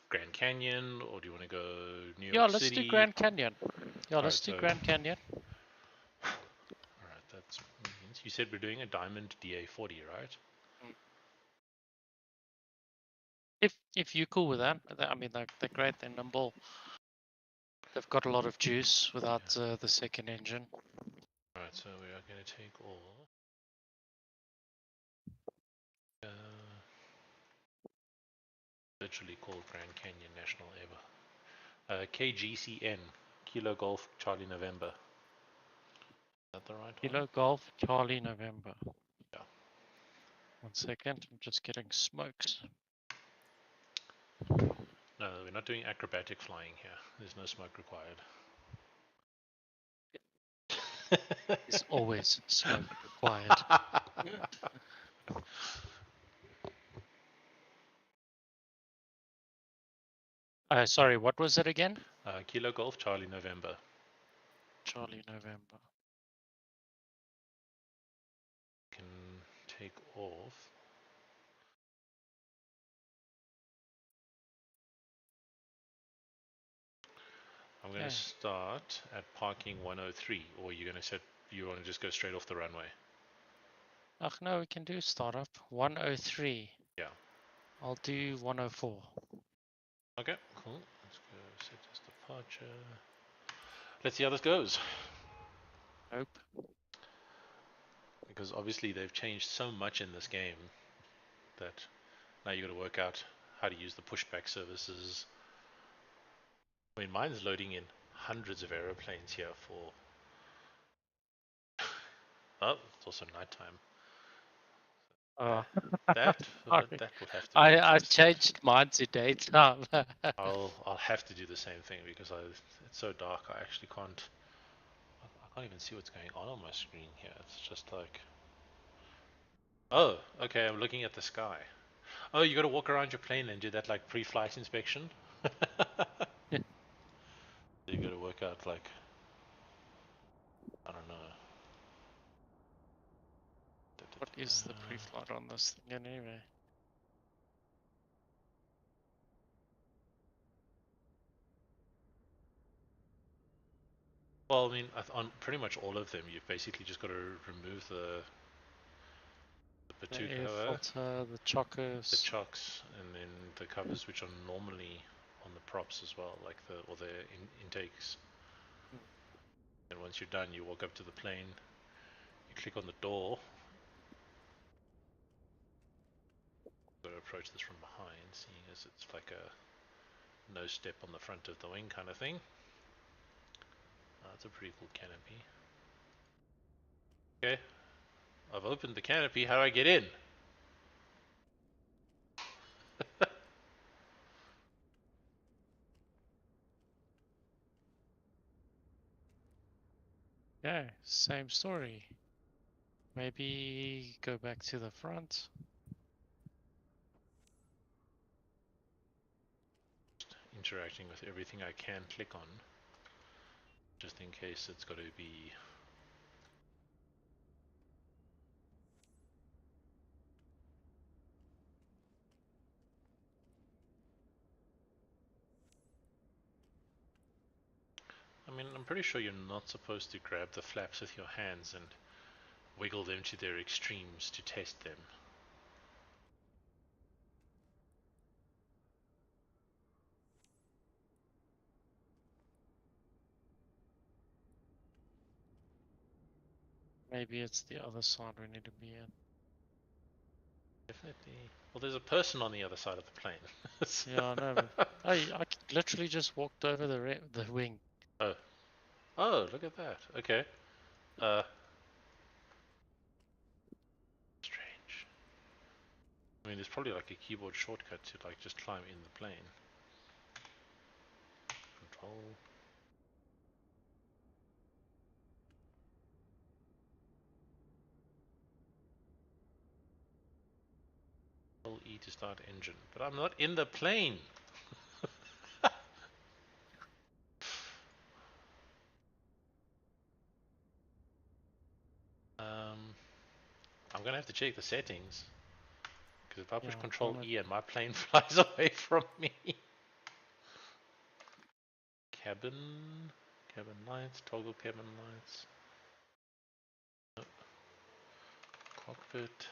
Grand Canyon, or do you want to go New Yeah, York let's do City? Grand Canyon. Yeah, let's Alright, do so Grand Canyon. alright, that's means you said we're doing a diamond DA40, right? If you're cool with that, I mean they're great. They're nimble. They've got a lot of juice without Yeah. the second engine. Alright, so we are going to take all. Uh, literally called Grand Canyon National Air. KGCN, Kilo Golf Charlie November. Is that the right one? Kilo Golf Charlie November. Yeah. 1 second, I'm just getting smokes. No, we're not doing acrobatic flying here. There's no smoke required. There's always smoke required. Sorry, what was it again? Kilo Golf Charlie November. Charlie November. Can take off. I'm going to start at parking 103, or you're going to set, you want to just go straight off the runway? Ach no, we can do startup. 103. Yeah. I'll do 104. Okay, cool. Let's go set this departure. Let's see how this goes. Nope. Because obviously they've changed so much in this game that now you got to work out how to use the pushback services. I mean, mine's loading in hundreds of aeroplanes here for. Oh, it's also nighttime. That that will have to be I adjusted. changed mine to daytime. I'll have to do the same thing because it's so dark. I actually can't. I can't even see what's going on my screen here. It's just like. Oh, okay. I'm looking at the sky. Oh, you got to walk around your plane and do that like pre-flight inspection. You got to work out like. I don't know. What is the pre-flight on this thing anyway? Well, I mean, on pretty much all of them, you've basically just got to remove the The Batuka air cover, filter, the the chocks. chocks, and then the covers, which are normally on the props as well, like the intakes. And once you're done, you walk up to the plane, you click on the door. You've got to approach this from behind, seeing as it's like a no step on the front of the wing kind of thing. That's a pretty cool canopy. Okay, I've opened the canopy. How do I get in? Yeah, same story. Maybe go back to the front. Interacting with everything I can click on, just in case it's got to be. I mean, I'm pretty sure you're not supposed to grab the flaps with your hands and wiggle them to their extremes to test them. Maybe it's the other side we need to be in. Definitely. Well, there's a person on the other side of the plane. Yeah, I know. I literally just walked over the wing. Oh. Oh, look at that. Okay. Uh. Strange. I mean, there's probably like a keyboard shortcut to like just climb in the plane. Control. Control E to start engine. But I'm not in the plane. I'm gonna have to check the settings because if I push Yeah, Control E and my plane flies away from me. cabin lights, toggle cabin lights, cockpit.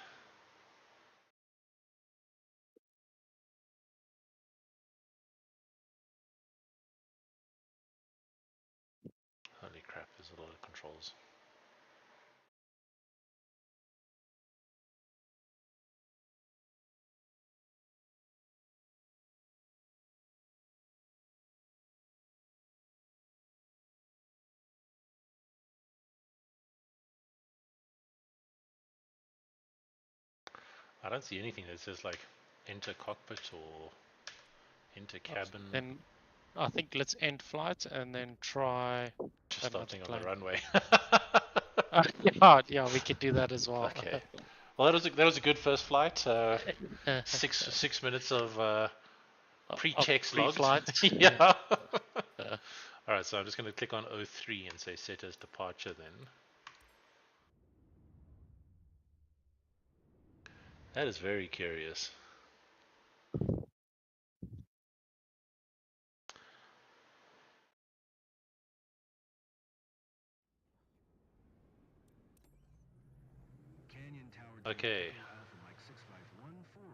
Holy crap, there's a lot of controls. I don't see anything that says like enter cockpit or enter cabin. Then I think let's end flight and then try Just another starting on the plane. runway. Yeah, we could do that as well. Okay. Well, that was a good first flight. 6 minutes of pre-checks logged. Pre-flight. Yeah. All right, so I'm just going to click on 03 and say set as departure then. That is very curious. Okay.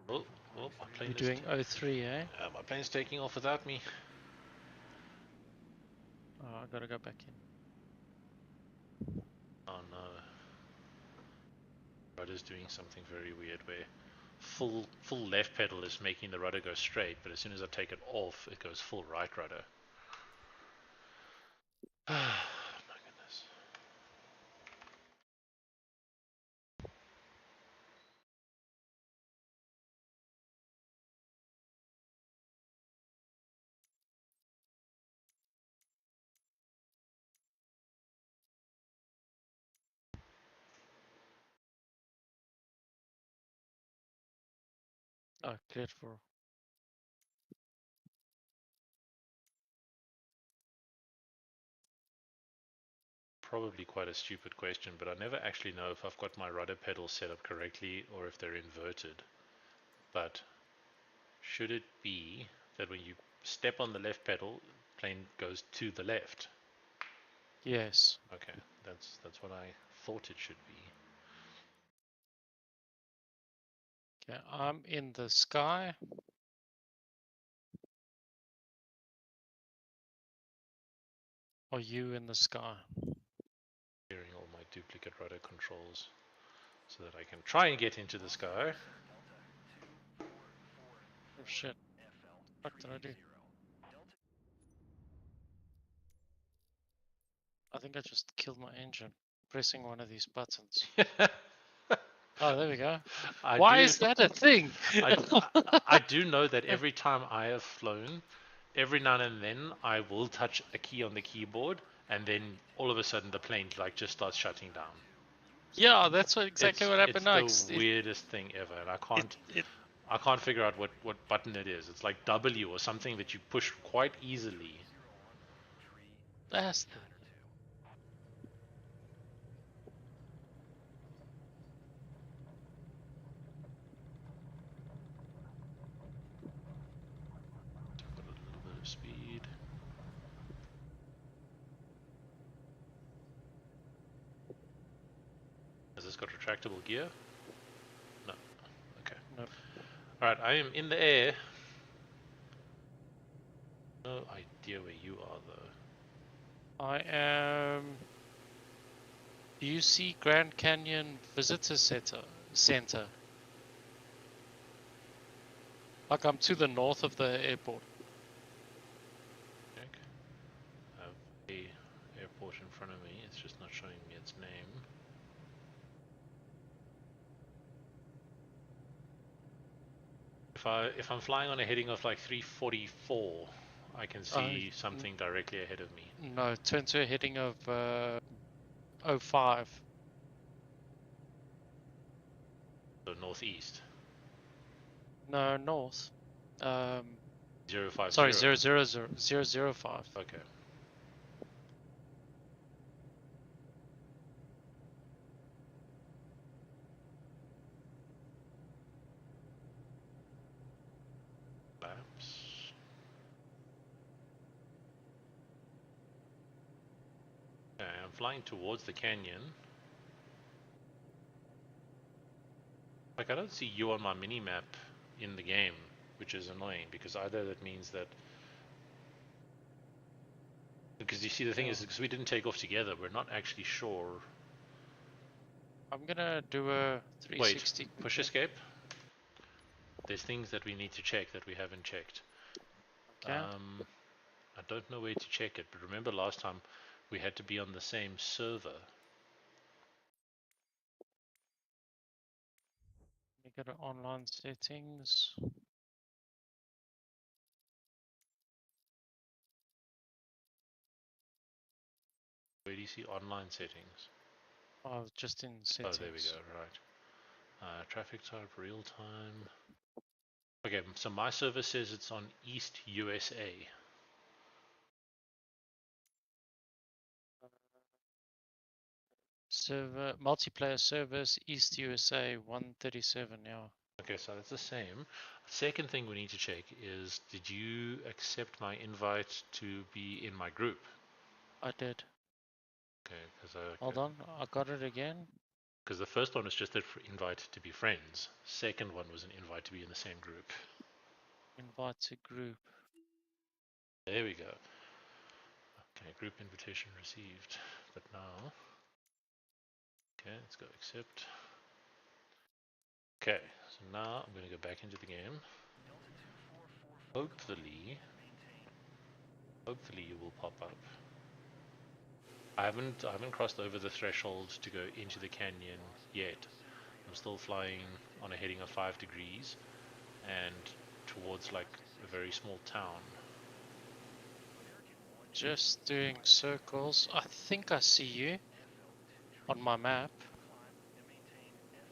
Oh, my plane You're is doing 03, eh? my plane's taking off without me. Oh, I gotta go back in. Oh no. Rudder's doing something very weird where full left pedal is making the rudder go straight, but as soon as I take it off, it goes full right rudder. My goodness. Oh, cleared for. Probably quite a stupid question, but I never actually know if I've got my rudder pedals set up correctly or if they're inverted. But should it be that when you step on the left pedal, plane goes to the left? Yes. Okay, that's what I thought it should be. Okay, I'm in the sky. Are you in the sky? Clearing all my duplicate rudder controls so that I can try and get into the sky. Oh shit. What did I do? I think I just killed my engine pressing one of these buttons. Oh, there we go. Why is that a thing? I do know that every time I have flown, every now and then I will touch a key on the keyboard, and then all of a sudden the plane like just starts shutting down. Yeah, that's exactly what happened It's next. the weirdest thing ever, and I can't figure out what button it is. It's like W or something that you push quite easily. That's Got a little bit of speed. Has this got retractable gear? No. Okay. no. Alright, I am in the air. No idea where you are though. I am. Do you see Grand Canyon Visitor Center? Like I'm to the north of the airport. Okay. I have a airport in front of me. It's just not showing me its name. If I'm flying on a heading of like 344, I can see something directly ahead of me. No, turn to a heading of 05. So northeast. No, north. 050. Sorry, 005. Okay. Laps. flying towards the canyon. Like, I don't see you on my mini map in the game, which is annoying because either that means that. Because you see, the thing is, because we didn't take off together, we're not actually sure. I'm gonna do a 360. Wait, push escape. There's things that we need to check that we haven't checked. Okay. I don't know where to check it, but remember last time we had to be on the same server. We go to online settings. Where do you see online settings? Oh, just in Oh, settings. there we go, right. Traffic type, real time. Okay, so my server says it's on East USA. Server multiplayer service East USA 137. Yeah, Okay, so that's the same. Second thing we need to check is, did you accept my invite to be in my group? I did. Okay, Hold on, I got it again. because the first one was just an invite to be friends. Second one was an invite to be in the same group. Invite to group. There we go. Okay, group invitation received. But now, okay, let's go accept. Okay, so now I'm going to go back into the game. Hopefully you will pop up. I haven't crossed over the threshold to go into the canyon yet. I'm still flying on a heading of 5 degrees and towards like a very small town. Just doing circles. I think I see you on my map.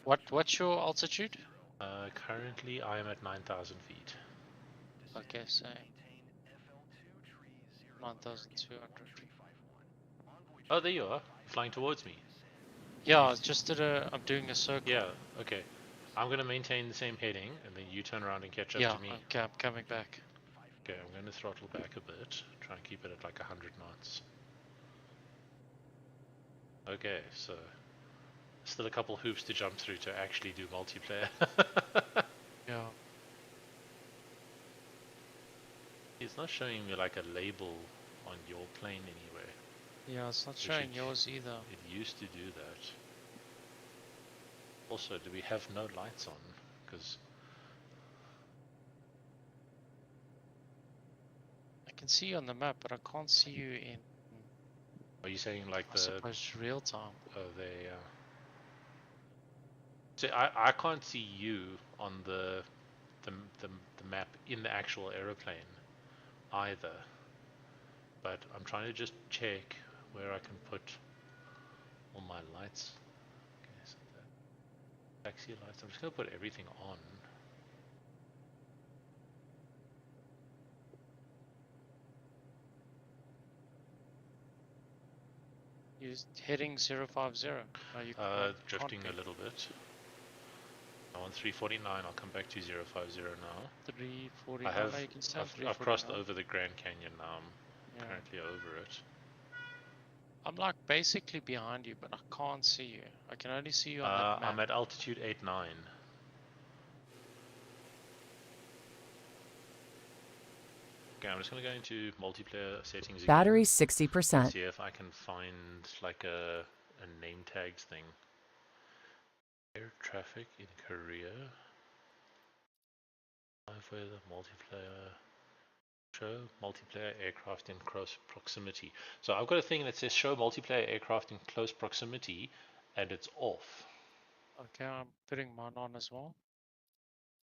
What's your altitude? Currently I am at 9,000 feet. Okay, same. 9,200. Oh, there you are, flying towards me. Yeah, I just did a. I'm doing a circle. Yeah, okay. I'm going to maintain the same heading and then you turn around and catch up Yeah, to me. okay, I'm coming back. Okay, I'm going to throttle back a bit, try and keep it at like 100 knots. Okay, so still a couple hoops to jump through to actually do multiplayer. Yeah. It's not showing me like a label on your plane anywhere. Yeah, it's not showing yours either. It used to do that. Also, do we have no lights on? Because I can see you on the map, but I can't see you in. are you saying like I suppose real time. they? See, I can't see you on the the map in the actual aeroplane either. But I'm trying to just check where I can put all my lights. Okay, so the taxi lights. I'm just gonna put everything on. You're heading 050. No, you Drifting can't a little bit. I'm on 349. I'll come back to 050 now. 349. No, you can stay on I've crossed 349. over the Grand Canyon now. I'm currently over it. I'm like basically behind you, but I can't see you. I can only see you on that map. I'm at altitude 89. Okay, I'm just going to go into multiplayer settings again. Battery 60%. See if I can find like a name tags thing. Air traffic in Korea. Live weather, multiplayer. Show multiplayer aircraft in close proximity. So I've got a thing that says show multiplayer aircraft in close proximity, and it's off. Okay, I'm putting mine on as well.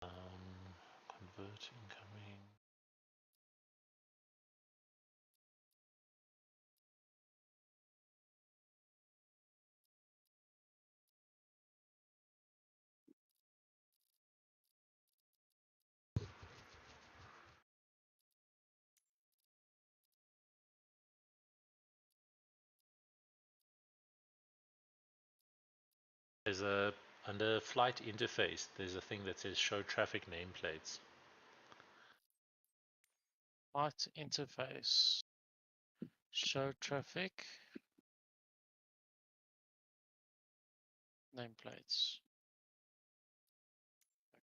Convert incoming. There's a under flight interface. There's a thing that says show traffic nameplates. Flight interface. Show traffic. Nameplates.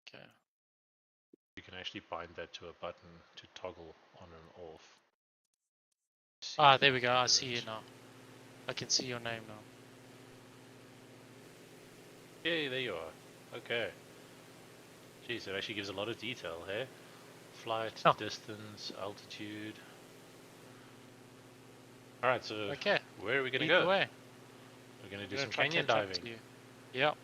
Okay. You can actually bind that to a button to toggle on and off. Ah, there we go. I see you now. I can see your name now. Yay, there you are. Okay. Jeez, it actually gives a lot of detail, hey? Flight, Oh. distance, altitude. Alright, so Okay. where are we going to Lead the go? way. We're going to do I'm some gonna try canyon catch up diving. to you. Yep.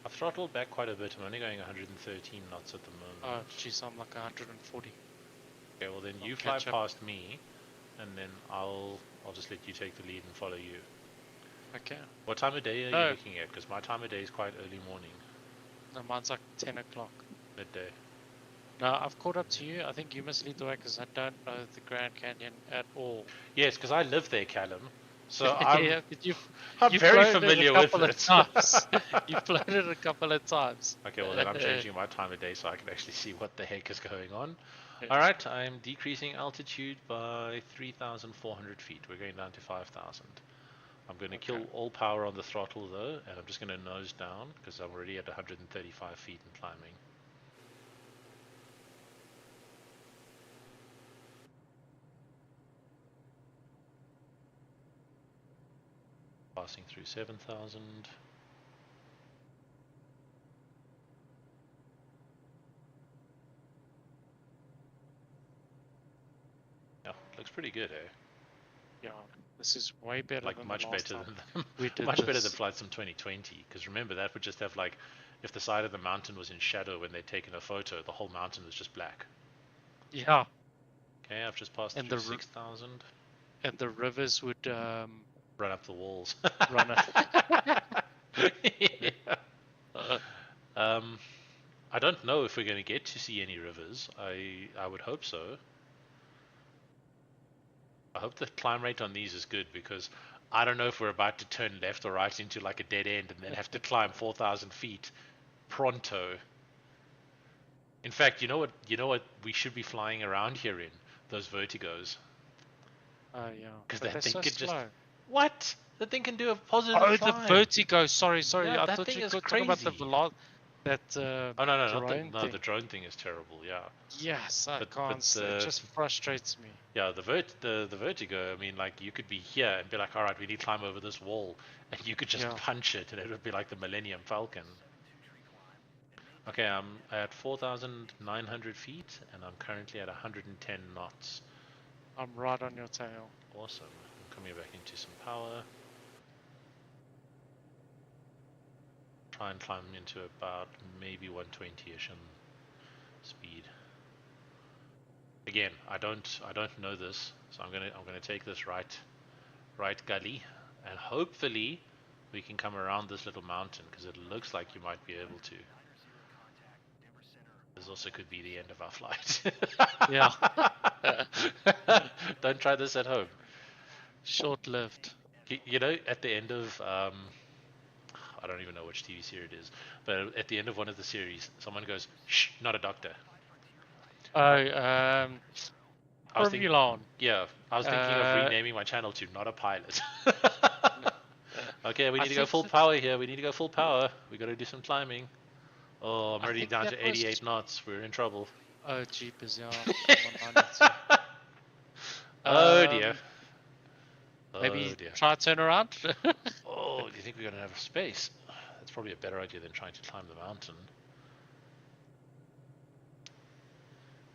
I've throttled back quite a bit. I'm only going 113 knots at the moment. Oh, geez, I'm like 140. Okay, well then I'll you fly catch up. past me, and then I'll just let you take the lead and follow you. Okay. What time of day are you looking at? Because my time of day is quite early morning. No, mine's like 10 o'clock. Midday. No, I've caught up to you. I think you must lead the way because I don't know the Grand Canyon at all. Yes, because I live there, Callum. So I'm, Yeah, but I'm you've very floated it a familiar with couple of it. times. You've floated it a couple of times. Okay, well then I'm changing my time of day so I can actually see what the heck is going on. Alright, I'm decreasing altitude by 3,400 feet. We're going down to 5,000. I'm going to kill all power on the throttle though, and I'm just going to nose down because I'm already at 135 feet and climbing. Passing through 7,000. Yeah, looks pretty good, eh? Yeah, this is way better Like than much the last better time than we did much this. better than Flight Sim 2020. Because remember that would just have like, if the side of the mountain was in shadow when they'd taken a photo, the whole mountain was just black. Yeah. Okay, I've just passed And through 6,000. And the rivers would Run up the walls. run Yeah. I don't know if we're going to get to see any rivers. I would hope so. I hope the climb rate on these is good because I don't know if we're about to turn left or right into like a dead end and then have to climb 4,000 feet pronto. In fact, you know what we should be flying around here in? Those vertigos. Oh yeah. Because But that they're thing so could just... slow. What? The thing can do a positive Oh, the 5. vertigo. Sorry. Yeah, I that thought thing you is were talking about the crazy. that Oh no, not drone no, thing. the drone thing is terrible. Yeah. Yes, I But can't. It just frustrates me. yeah, the vertigo. I mean, like you could be here and be like, all right, we need to climb over this wall, and you could just punch it, and it would be like the Millennium Falcon. Okay, I'm at 4,900 feet, and I'm currently at 110 knots. I'm right on your tail. Awesome. I'm coming back into some power. Try and climb into about maybe 120ish on speed. Again, I don't know this, so I'm gonna take this right gully, and hopefully we can come around this little mountain because it looks like you might be able to. This also could be the end of our flight. Yeah. Don't try this at home. Short-lived. You know, at the end of I don't even know which TV series it is, but at the end of one of the series, someone goes, "Shh, not a doctor." Oh, Formulon. Yeah, I was thinking of renaming my channel to "Not a Pilot." Okay, we need to go full power here. We need to go full power. We got to do some climbing. Oh, I'm already down to 88 knots. We're in trouble. Oh, jeepers, yeah. Oh dear. Maybe try to turn around. Oh, do you think we're going to have space? That's probably a better idea than trying to climb the mountain.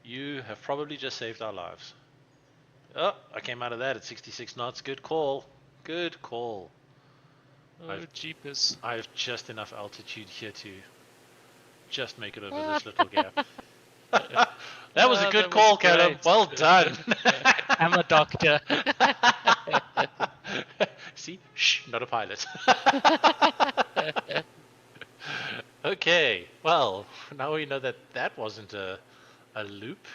You have probably just saved our lives. Oh, I came out of that at 66 knots. Good call. Good call. Oh, jeepers. I have just enough altitude here to just make it over this little gap. That was a good call, Callum. Well done. I'm a doctor. See? Shh, not a pilot. Okay, well, now we know that that wasn't a loop.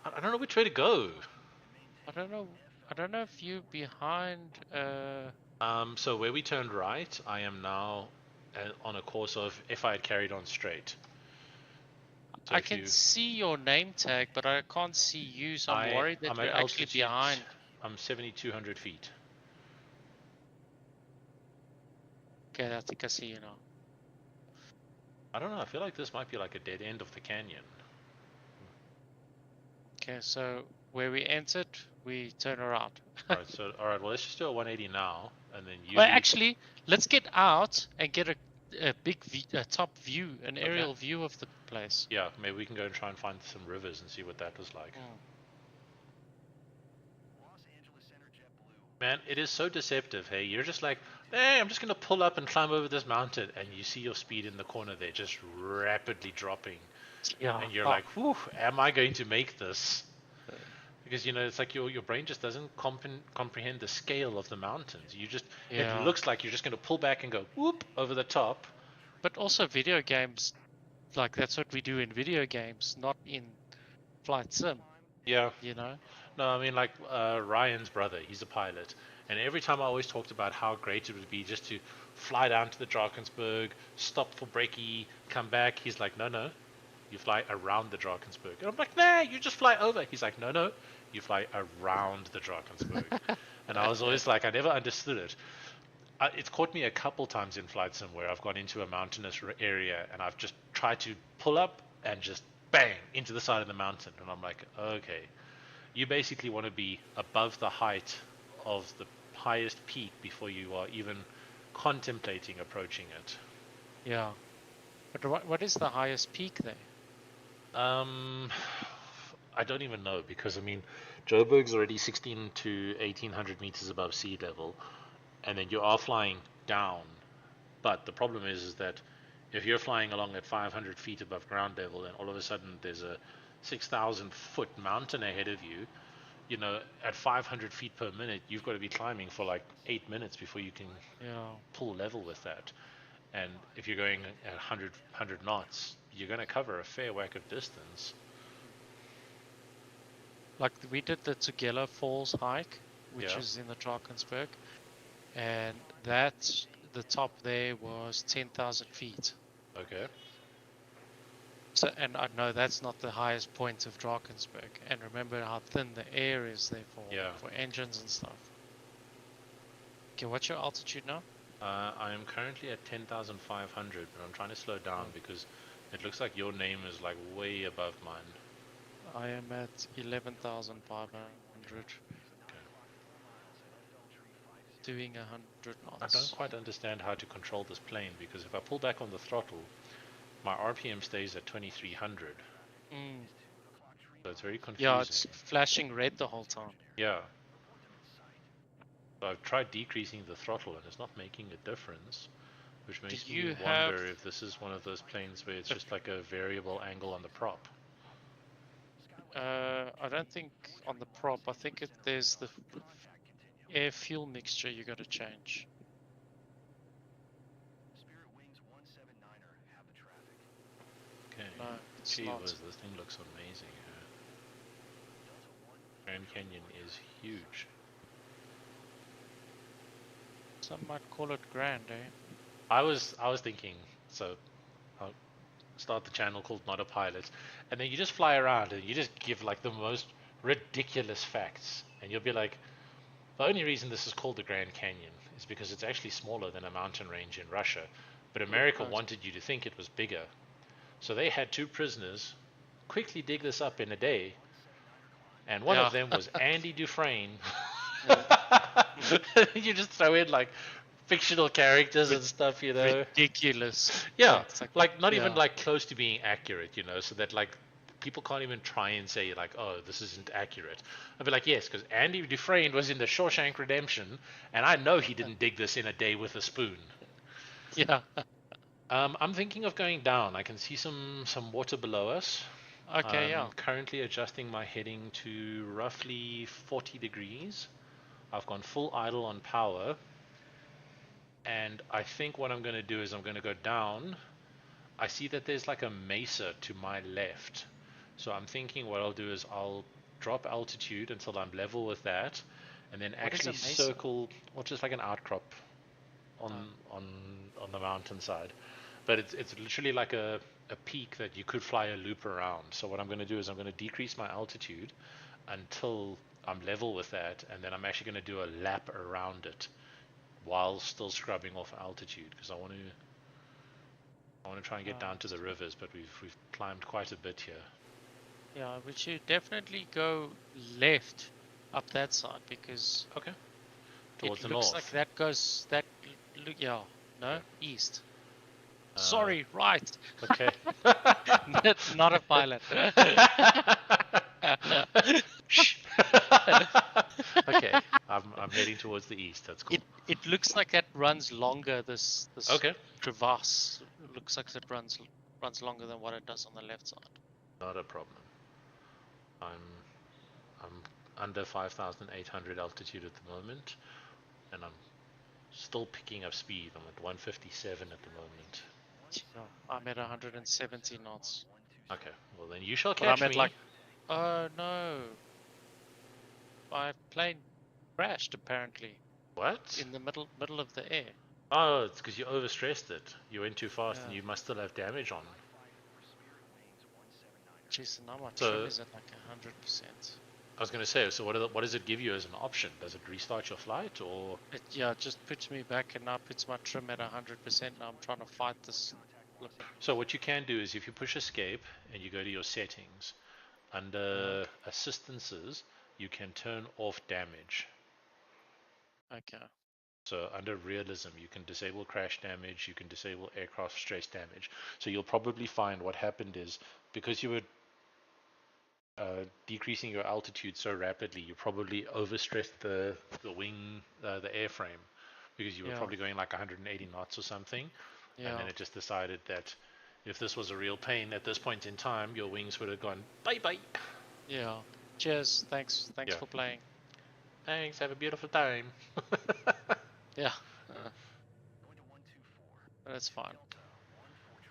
I don't know which way to go. I don't know if you're behind. So where we turned right, I am now on a course of if I had carried on straight. So I can see your name tag, but I can't see you, so I'm worried that you're actually behind. I'm 7,200 feet. Okay, I think I see you now. I don't know. I feel like this might be like a dead end of the canyon. Okay, so where we entered, we turn around. All right. So all right. Well, let's just do a 180 now, and then you Well, leave. actually, let's get out and get a big top view, an Okay. aerial view of the place. Yeah. Maybe we can go and try and find some rivers and see what that was like. Mm. Man, it is so deceptive. Hey, you're just like, hey, I'm just gonna pull up and climb over this mountain, and you see your speed in the corner there just rapidly dropping, Yeah. and you're like, whew, am I going to make this? Because it's like your brain just doesn't comprehend the scale of the mountains. It Yeah. looks like you're just gonna pull back and go whoop over the top. But also video games, like that's what we do in video games, not in flight sim, Yeah. you know? No, I mean like Ryan's brother, he's a pilot, and every time I always talked about how great it would be just to fly down to the Drakensberg, stop for brekkie, come back. He's like, no, no, you fly around the Drakensberg. And I'm like, nah, you just fly over. He's like, no, no, you fly around the Drakensberg. And I was always like, I never understood it. It's caught me a couple times in flight sim where I've gone into a mountainous area and I've just tried to pull up and just bang into the side of the mountain. And I'm like, okay, you basically want to be above the height of the highest peak before you are even contemplating approaching it. Yeah. But what is the highest peak there? Um, I don't even know because I mean, Joburg's already 16 to 1800 meters above sea level, and then you are flying down. But the problem is that if you're flying along at 500 feet above ground level, and all of a sudden there's a 6,000-foot mountain ahead of you, at 500 feet per minute, you've got to be climbing for like 8 minutes before you can Yeah. pull level with that. And if you're going at 100 knots, you're going to cover a fair whack of distance. Like we did the Tugela Falls hike, which Yeah. is in the Drakensberg, and the top there was 10,000 feet. Okay. So, and I know that's not the highest point of Drakensberg. And remember how thin the air is there for engines and stuff. Okay, what's your altitude now? I am currently at 10,500, but I'm trying to slow down because it looks like your name is like way above mine. I am at 11,500. Doing 100 knots. I don't quite understand how to control this plane because if I pull back on the throttle, my RPM stays at 2300. So it's very confusing. Yeah, it's flashing red the whole time. Yeah. So I've tried decreasing the throttle and it's not making a difference, which makes me wonder if this is one of those planes where it's just like a variable angle on the prop. I don't think on the prop. I think there's the air fuel mixture you got to change. Okay. No, it's Gee not. whiz, this thing looks amazing. Grand Canyon is huge. Some might call it grand, eh? I was thinking, so I'll start the channel called Not a Pilot, and then you just fly around and you just give like the most ridiculous facts, and you'll be like, the only reason this is called the Grand Canyon is because it's actually smaller than a mountain range in Russia, but America wanted you to think it was bigger. So they had two prisoners quickly dig this up in a day, and one of them was Andy Dufresne. You just throw in like fictional characters and stuff, Ridiculous. Yeah, like not even like close to being accurate, so that like people can't even try and say like, oh, this isn't accurate. I'd be like, yes, because Andy Dufresne was in the Shawshank Redemption, and I know he didn't dig this in a day with a spoon. Yeah. I'm thinking of going down. I can see some water below us. Okay, I'm currently adjusting my heading to roughly 40 degrees. I've gone full idle on power. And I think what I'm going to do is I'm going to go down. I see that there's like a mesa to my left. So I'm thinking what I'll do is I'll drop altitude until I'm level with that. And then actually circle, well, just like an outcrop on the mountainside. But it's literally like a peak that you could fly a loop around. So what I'm going to do is I'm going to decrease my altitude until I'm level with that, and then I'm actually going to do a lap around it while still scrubbing off altitude, because I want to try and get down to the rivers, but we've climbed quite a bit here. Yeah, we should definitely go left up that side, because okay, towards the it looks north. like that goes yeah, no, yeah. East. Sorry, right. Okay. Not a pilot. Okay, I'm heading towards the east. That's cool. It looks like that runs longer. This Okay. crevasse looks like it runs longer than what it does on the left side. Not a problem. I'm under 5,800 altitude at the moment, and I'm still picking up speed. I'm at 157 at the moment. No, I'm at 170 knots. Okay, well then you shall But catch I'm at me. like, oh no, my plane crashed apparently. What? In the middle of the air. Oh, it's because you overstressed it. You went too fast, Yeah. and you must still have damage on. Jeez, now my trim is at like 100%. I was going to say, so what does it give you as an option? Does it restart your flight, or? It just puts me back, and now puts my trim at 100%. Now I'm trying to fight this. So what you can do is, if you push escape and you go to your settings, under assistances, you can turn off damage. Okay. So under realism, you can disable crash damage, you can disable aircraft stress damage. So you'll probably find what happened is, because you were decreasing your altitude so rapidly, you probably overstressed the wing, the airframe, because you were probably going like 180 knots or something. Yeah. And then it just decided that if this was a real plane at this point in time, your wings would have gone bye bye. Yeah. Cheers. Thanks for playing. Thanks. Have a beautiful time. Yeah. That's fine.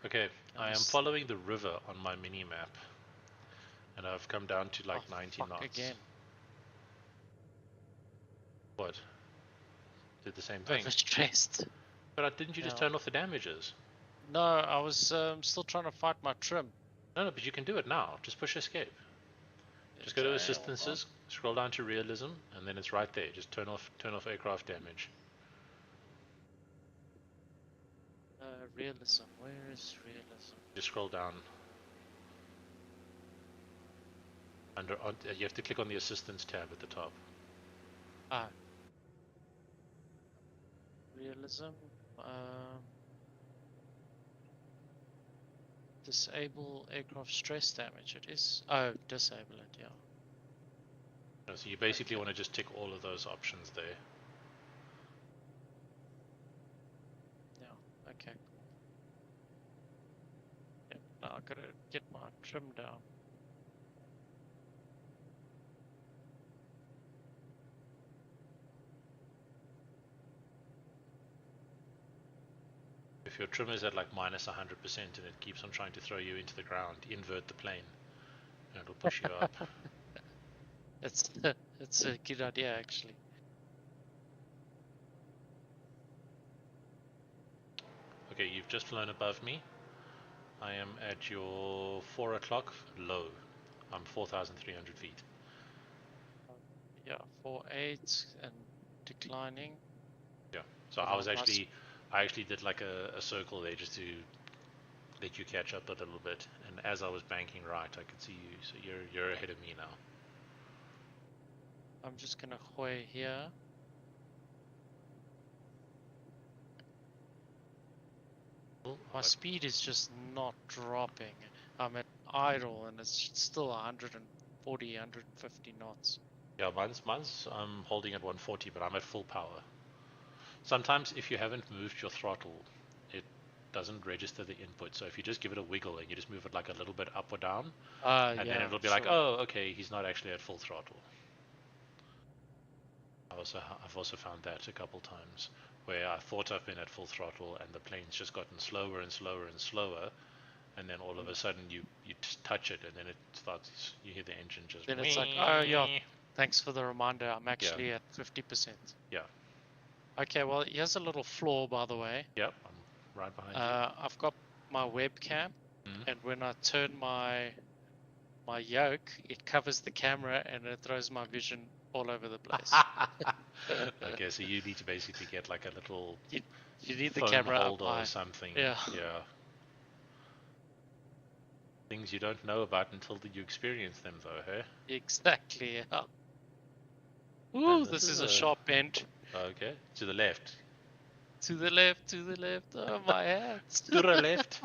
Okay, I am following the river on my mini map, and I've come down to like 90 knots. Again. What? Did the same thing. Overstressed. But didn't you just turn off the damages? No, I was still trying to fight my trim. No, but you can do it now. Just push escape. Just go to assistances, scroll down to realism, and then it's right there. Just turn off aircraft damage. Realism. Where is realism? Just scroll down. You have to click on the assistance tab at the top. Realism. Disable aircraft stress damage. It is. Oh, disable it. Yeah. So you basically want to just tick all of those options there. Yeah. Okay. Yep. Now I gotta get my trim down. If your trim is at like minus 100% and it keeps on trying to throw you into the ground, invert the plane, and it'll push you up. It's a good idea, actually. Okay, you've just flown above me. I am at your 4 o'clock low. I'm 4,300 feet. Yeah, 4.8 and declining. Yeah, so I actually did like a circle there just to let you catch up a little bit. And as I was banking right, I could see you. So you're ahead of me now. I'm just gonna hoy here. My speed is just not dropping. I'm at idle and it's still 140, 150 knots. Yeah, mine's I'm holding at 140, but I'm at full power. Sometimes if you haven't moved your throttle, it doesn't register the input. So if you just give it a wiggle and you just move it like a little bit up or down, and then it'll be like, oh, okay, he's not actually at full throttle. I've also found that a couple times where I thought I've been at full throttle and the plane's just gotten slower and slower and slower, and then all of a sudden you touch it and then it starts, you hear the engine just. Then it's like, oh yeah, thanks for the reminder. I'm actually at 50%. Yeah. Okay, well here's a little flaw, by the way. Yep, I'm right behind you. I've got my webcam, and when I turn my my yoke, it covers the camera and it throws my vision all over the place. Okay, so you need to basically get like a little you need the phone camera up holder or high. something. Yeah. Yeah. Things you don't know about until you experience them, though, hey? Exactly. Yeah. And Ooh, this this is is a a sharp bend. okay to the left. To the left, to the left. Oh, my hands. To the left.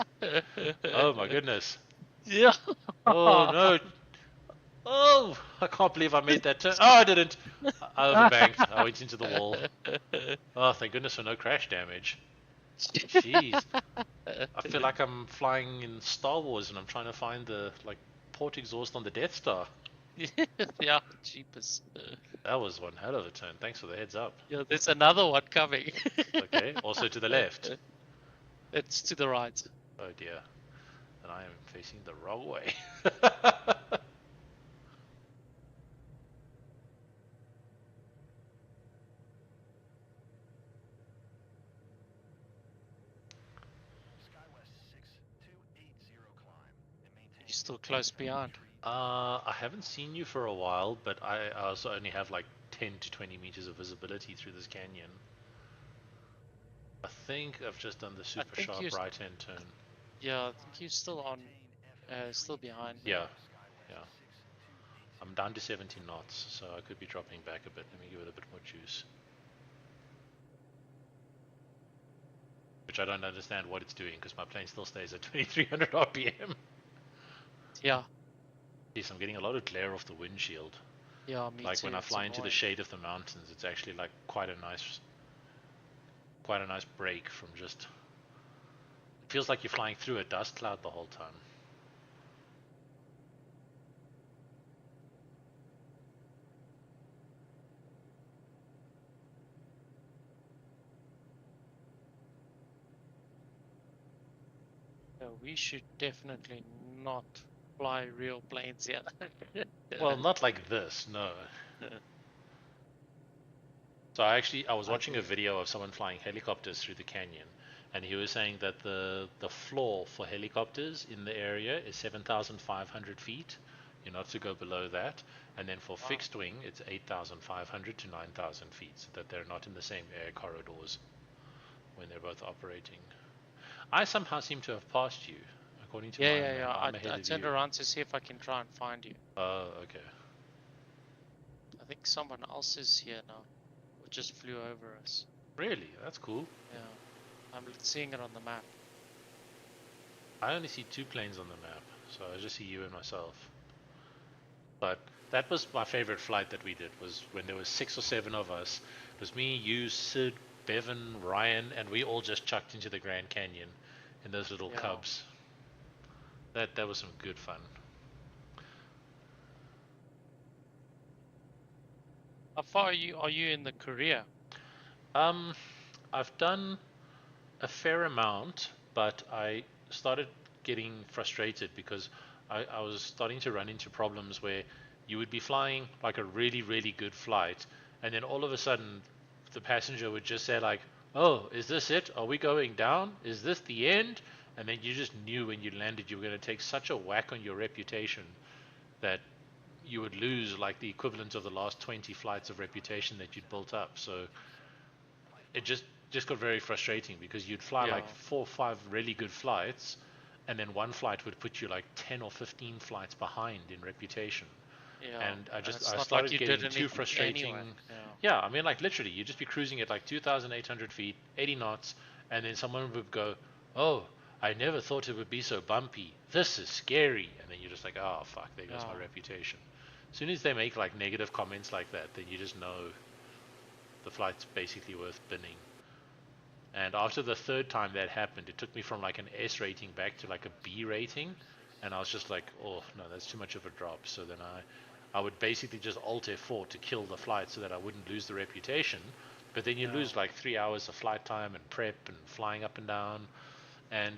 Oh my goodness. Yeah. Oh no. Oh, I can't believe I made that turn. Oh, I didn't. I overbanked. I went into the wall. Oh, thank goodness for no crash damage. Jeez. I feel like I'm flying in Star Wars and I'm trying to find the like port exhaust on the Death Star. Yeah, cheapest. That was one hell of a turn. Thanks for the heads up. Yeah, there's another one coming. Okay, also to the left. It's to the right. Oh dear. And I am facing the wrong way. You're still close behind. I haven't seen you for a while, but I also only have like 10 to 20 meters of visibility through this canyon. I think I've just done the super sharp right-hand turn. Yeah, I think you're still on, still behind me. Yeah, yeah. I'm down to 17 knots, so I could be dropping back a bit. Let me give it a bit more juice. Which I don't understand what it's doing because my plane still stays at 2300 RPM. Yeah. Yes, I'm getting a lot of glare off the windshield. Yeah, me like too. when I It's fly into the annoying. shade of the mountains, it's actually like quite a nice break from just. It feels like you're flying through a dust cloud the whole time. Yeah, we should definitely not fly real planes here. Well, not like this, no. So I was watching a video of someone flying helicopters through the canyon, and he was saying that the floor for helicopters in the area is 7,500 feet. You're not to go below that, and then for fixed wing, it's 8,500 to 9,000 feet, so that they're not in the same air corridors when they're both operating. I somehow seem to have passed you, according to my map. I'm ahead I of turned you. around to see if I can try and find you. Oh, okay. I think someone else is here now. Or just flew over us. Really? That's cool. Yeah. I'm seeing it on the map. I only see two planes on the map, so I just see you and myself. But that was my favorite flight that we did, was when there was 6 or 7 of us. It was me, you, Sid, Bevan, Ryan, and we all just chucked into the Grand Canyon in those little cubs. That was some good fun. How far are you in the career? I've done a fair amount, but I started getting frustrated because I was starting to run into problems where you would be flying like a really, really good flight, and then all of a sudden the passenger would just say like, "Oh, is this it? Are we going down? Is this the end?" And then you just knew when you landed you were going to take such a whack on your reputation that you would lose like the equivalent of the last 20 flights of reputation that you'd built up. So it just got very frustrating because you'd fly like 4 or 5 really good flights, and then one flight would put you like 10 or 15 flights behind in reputation. And I started getting too frustrating. Anyway. Yeah, I mean, like literally, you'd just be cruising at like 2,800 feet, 80 knots, and then someone would go, "Oh, I never thought it would be so bumpy. This is scary." And then you're just like, "Oh fuck, there goes my reputation." As soon as they make like negative comments like that, then you just know the flight's basically worth binning. And after the third time that happened, it took me from like an S rating back to like a B rating, and I was just like, "Oh no, that's too much of a drop." So then I would basically just Alt F4 to kill the flight so that I wouldn't lose the reputation. But then you lose like 3 hours of flight time and prep and flying up and down, and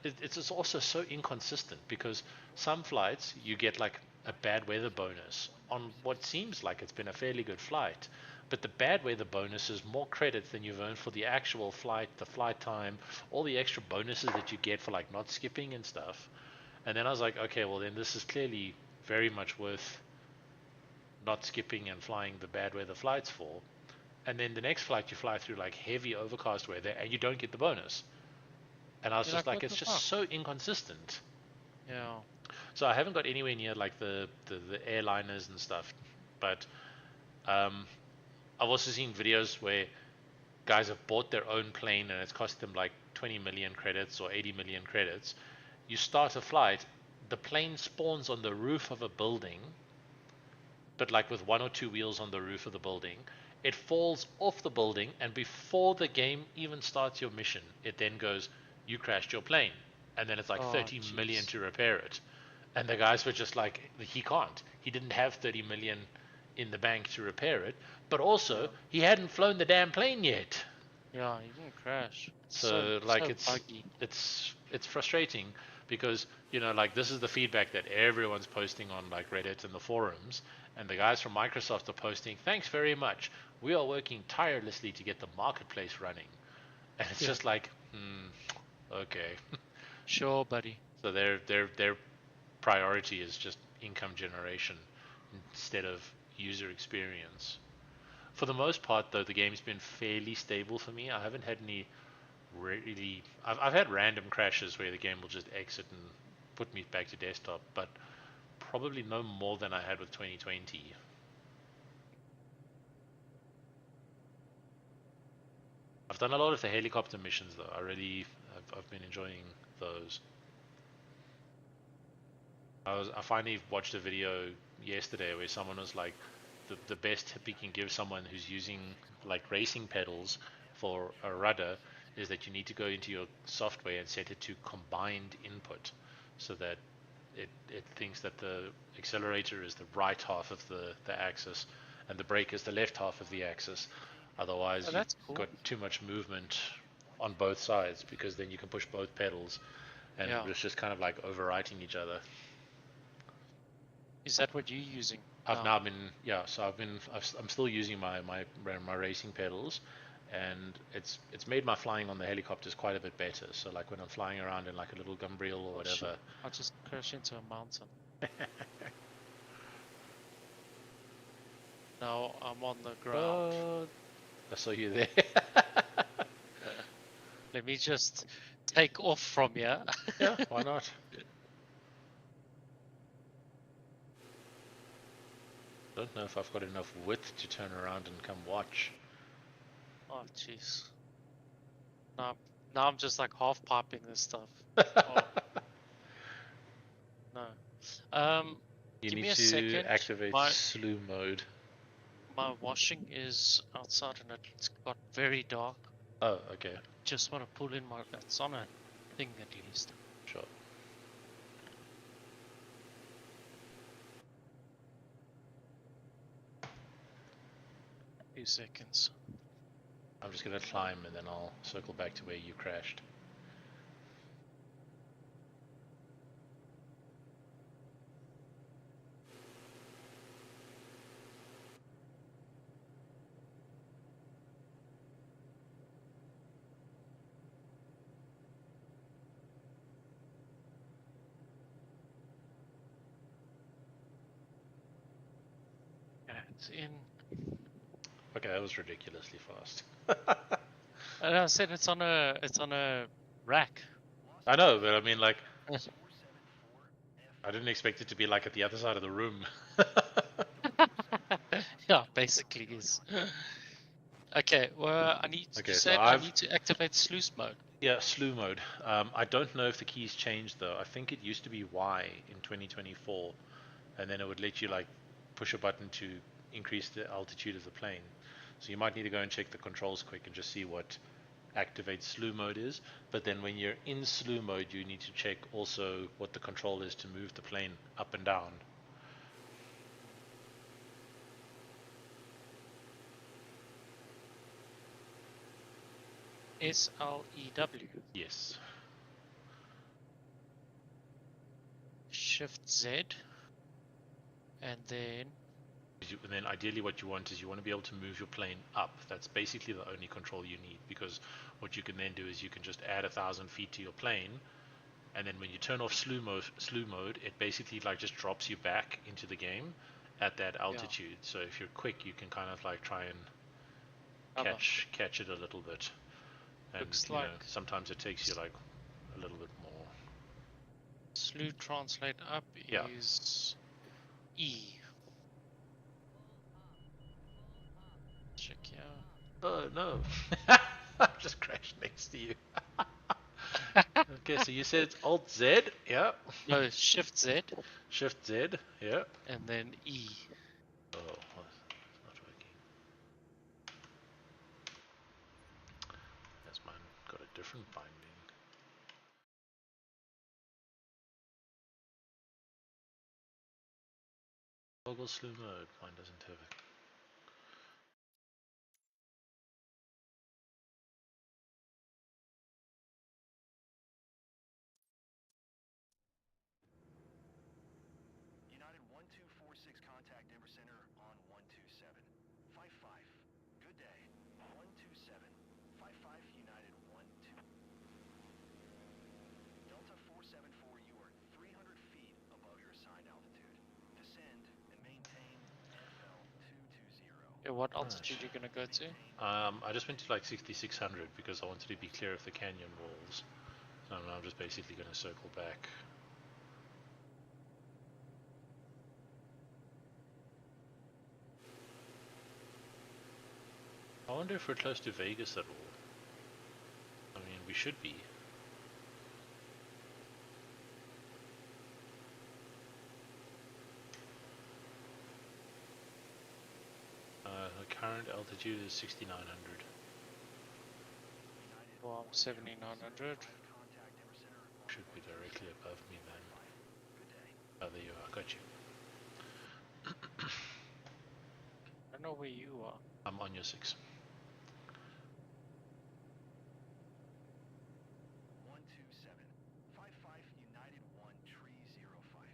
it's also so inconsistent because some flights you get like a bad weather bonus on what seems like it's been a fairly good flight, but the bad weather bonus is more credits than you've earned for the actual flight, the flight time, all the extra bonuses that you get for like not skipping and stuff. And then I was like, okay, well then this is clearly very much worth not skipping and flying the bad weather flights for. And then the next flight you fly through like heavy overcast weather and you don't get the bonus. And I was You're just like, like, what it's the just fuck? so inconsistent. Yeah. So I haven't got anywhere near like the airliners and stuff, but um, I've also seen videos where guys have bought their own plane and it's cost them like 20 million credits or 80 million credits. You start a flight, the plane spawns on the roof of a building, but like with one or two wheels on the roof of the building. It falls off the building, and before the game even starts your mission, it then goes, "You crashed your plane," and then it's like Oh, 30 million jeez. to repair it. And the guys were just like, he can't. He didn't have 30 million in the bank to repair it, but also Yeah. he hadn't flown the damn plane yet. Yeah, you didn't crash. It's So like so buggy. it's frustrating because like this is the feedback that everyone's posting on like Reddit and the forums, and the guys from Microsoft are posting, "Thanks very much. We are working tirelessly to get the marketplace running." And it's Yeah. just like, okay. Sure, buddy. So their priority is just income generation instead of user experience. For the most part, though, the game's been fairly stable for me. I haven't had any really. I've had random crashes where the game will just exit and put me back to desktop, but probably no more than I had with 2020. I've done a lot of the helicopter missions though. I've been enjoying those. I finally watched a video yesterday where someone was like, the best tip you can give someone who's using like racing pedals for a rudder is that you need to go into your software and set it to combined input, so that it thinks that the accelerator is the right half of the axis and the brake is the left half of the axis. Oh, Otherwise, you've that's cool. got too much movement on both sides because then you can push both pedals and Yeah. it's just kind of like overwriting each other. Is that what you're using I've now? now been yeah, so I'm still using my racing pedals, and it's made my flying on the helicopters quite a bit better. So like when I'm flying around in like a little Gumbriel or Oh shit. whatever. I just crashed into a mountain. Now I'm on the ground. Oh, I saw you there. Let me just take off from here. Yeah, why not? Don't know if I've got enough width to turn around and come watch. Oh jeez. Now, now I'm just like half piping this stuff. Oh no. You Give need me a to second. activate My slew mode. my washing is outside and it's got very dark. Oh, okay, Just want to pull in my. It's on a thing at least. sure. 2 seconds. I'm just gonna climb and then I'll circle back to where you crashed. Yeah, it's in. Okay, that was ridiculously fast. And I said it's on a rack. I know, but I mean, like, I didn't expect it to be like at the other side of the room. Yeah, basically is. Okay, well, you Okay, so said I need to activate sluice mode. yeah, slew mode. I don't know if the keys changed though. I think it used to be Y in 2024, and then it would let you like push a button to increase the altitude of the plane. So you might need to go and check the controls quick and just see what activate slew mode is. But then when you're in slew mode, you need to check also what the control is to move the plane up and down. SLEW. Yes. Shift Z. And then. And then ideally what you want is you want to be able to move your plane up. That's basically the only control you need, because what you can then do is you can just add 1,000 feet to your plane and then when you turn off slew mode, it basically like just drops you back into the game at that altitude. So if you're quick, you can kind of like try and catch it a little bit. And Looks you know, like sometimes it takes you like a little bit more. Slew translate up is E. Check here. Oh no. I just crashed next to you. Okay, so you said it's Alt Z, yeah. No, Shift Z. Shift Z, yeah. And then E. Oh, it's not working. That's mine got a different binding. Toggle slew mode, mine doesn't have it. United 1246 contact Denver Center on 127. 55. Good day. 127. 55 United 12. Delta 474, you are 300 feet above your assigned altitude. Descend and maintain FL 220. Yeah, what altitude are you gonna go to? I just went to like 6600 because I wanted to be clear of the canyon walls. So I'm just basically going to circle back. I wonder if we're close to Vegas at all. I mean, we should be. The current altitude is 6900. Well, 7900. Should be directly above me then. Oh, there you are. Got you. I don't know where you are. I'm on your 6.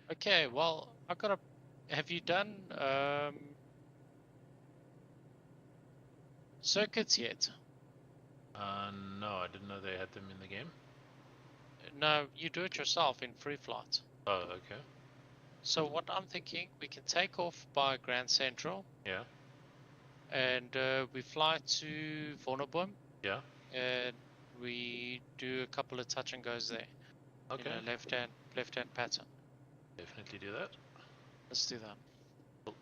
Okay, well, I've got a... Have you done circuits yet? No, I didn't know they had them in the game. No, you do it yourself in free flight. Oh, okay. So what I'm thinking, we can take off by Grand Central. Yeah. And we fly to Vonnebaum. Yeah. And we do a couple of touch and goes there. Okay. You know, left hand pattern. Definitely do that. Let's do that. Cool.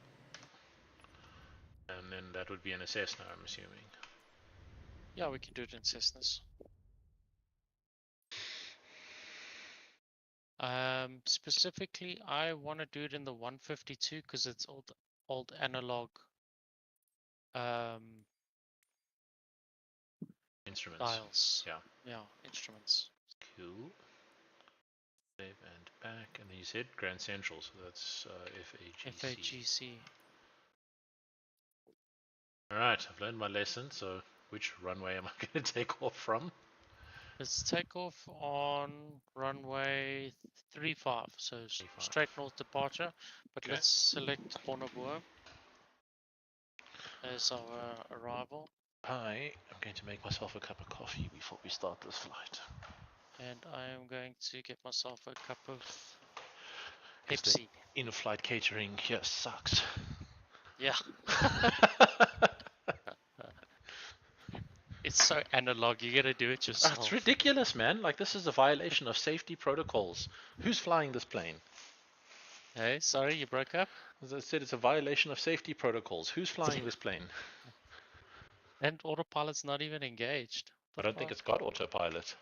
And then that would be an Cessna, I'm assuming. Yeah, we can do it in Cessnas. Specifically, I want to do it in the 152 because it's old analog Instruments. dials. Yeah. Yeah, instruments. Cool. Save and back, and then you said Grand Central, so that's FAGC. Alright, I've learned my lesson, so which runway am I going to take off from? Let's take off on runway 35, so 35. Straight north departure, but okay. Let's select Vonnebaum as our arrival. I am going to make myself a cup of coffee before we start this flight. And I am going to get myself a cup of Pepsi. In-flight catering here sucks. Yeah. It's so analog, you gotta do it yourself. It's ridiculous, man. Like, this is a violation of safety protocols. Who's flying this plane? Hey, sorry, you broke up? As I said, it's a violation of safety protocols. Who's flying this plane? And autopilot's not even engaged. I don't think it's got autopilot.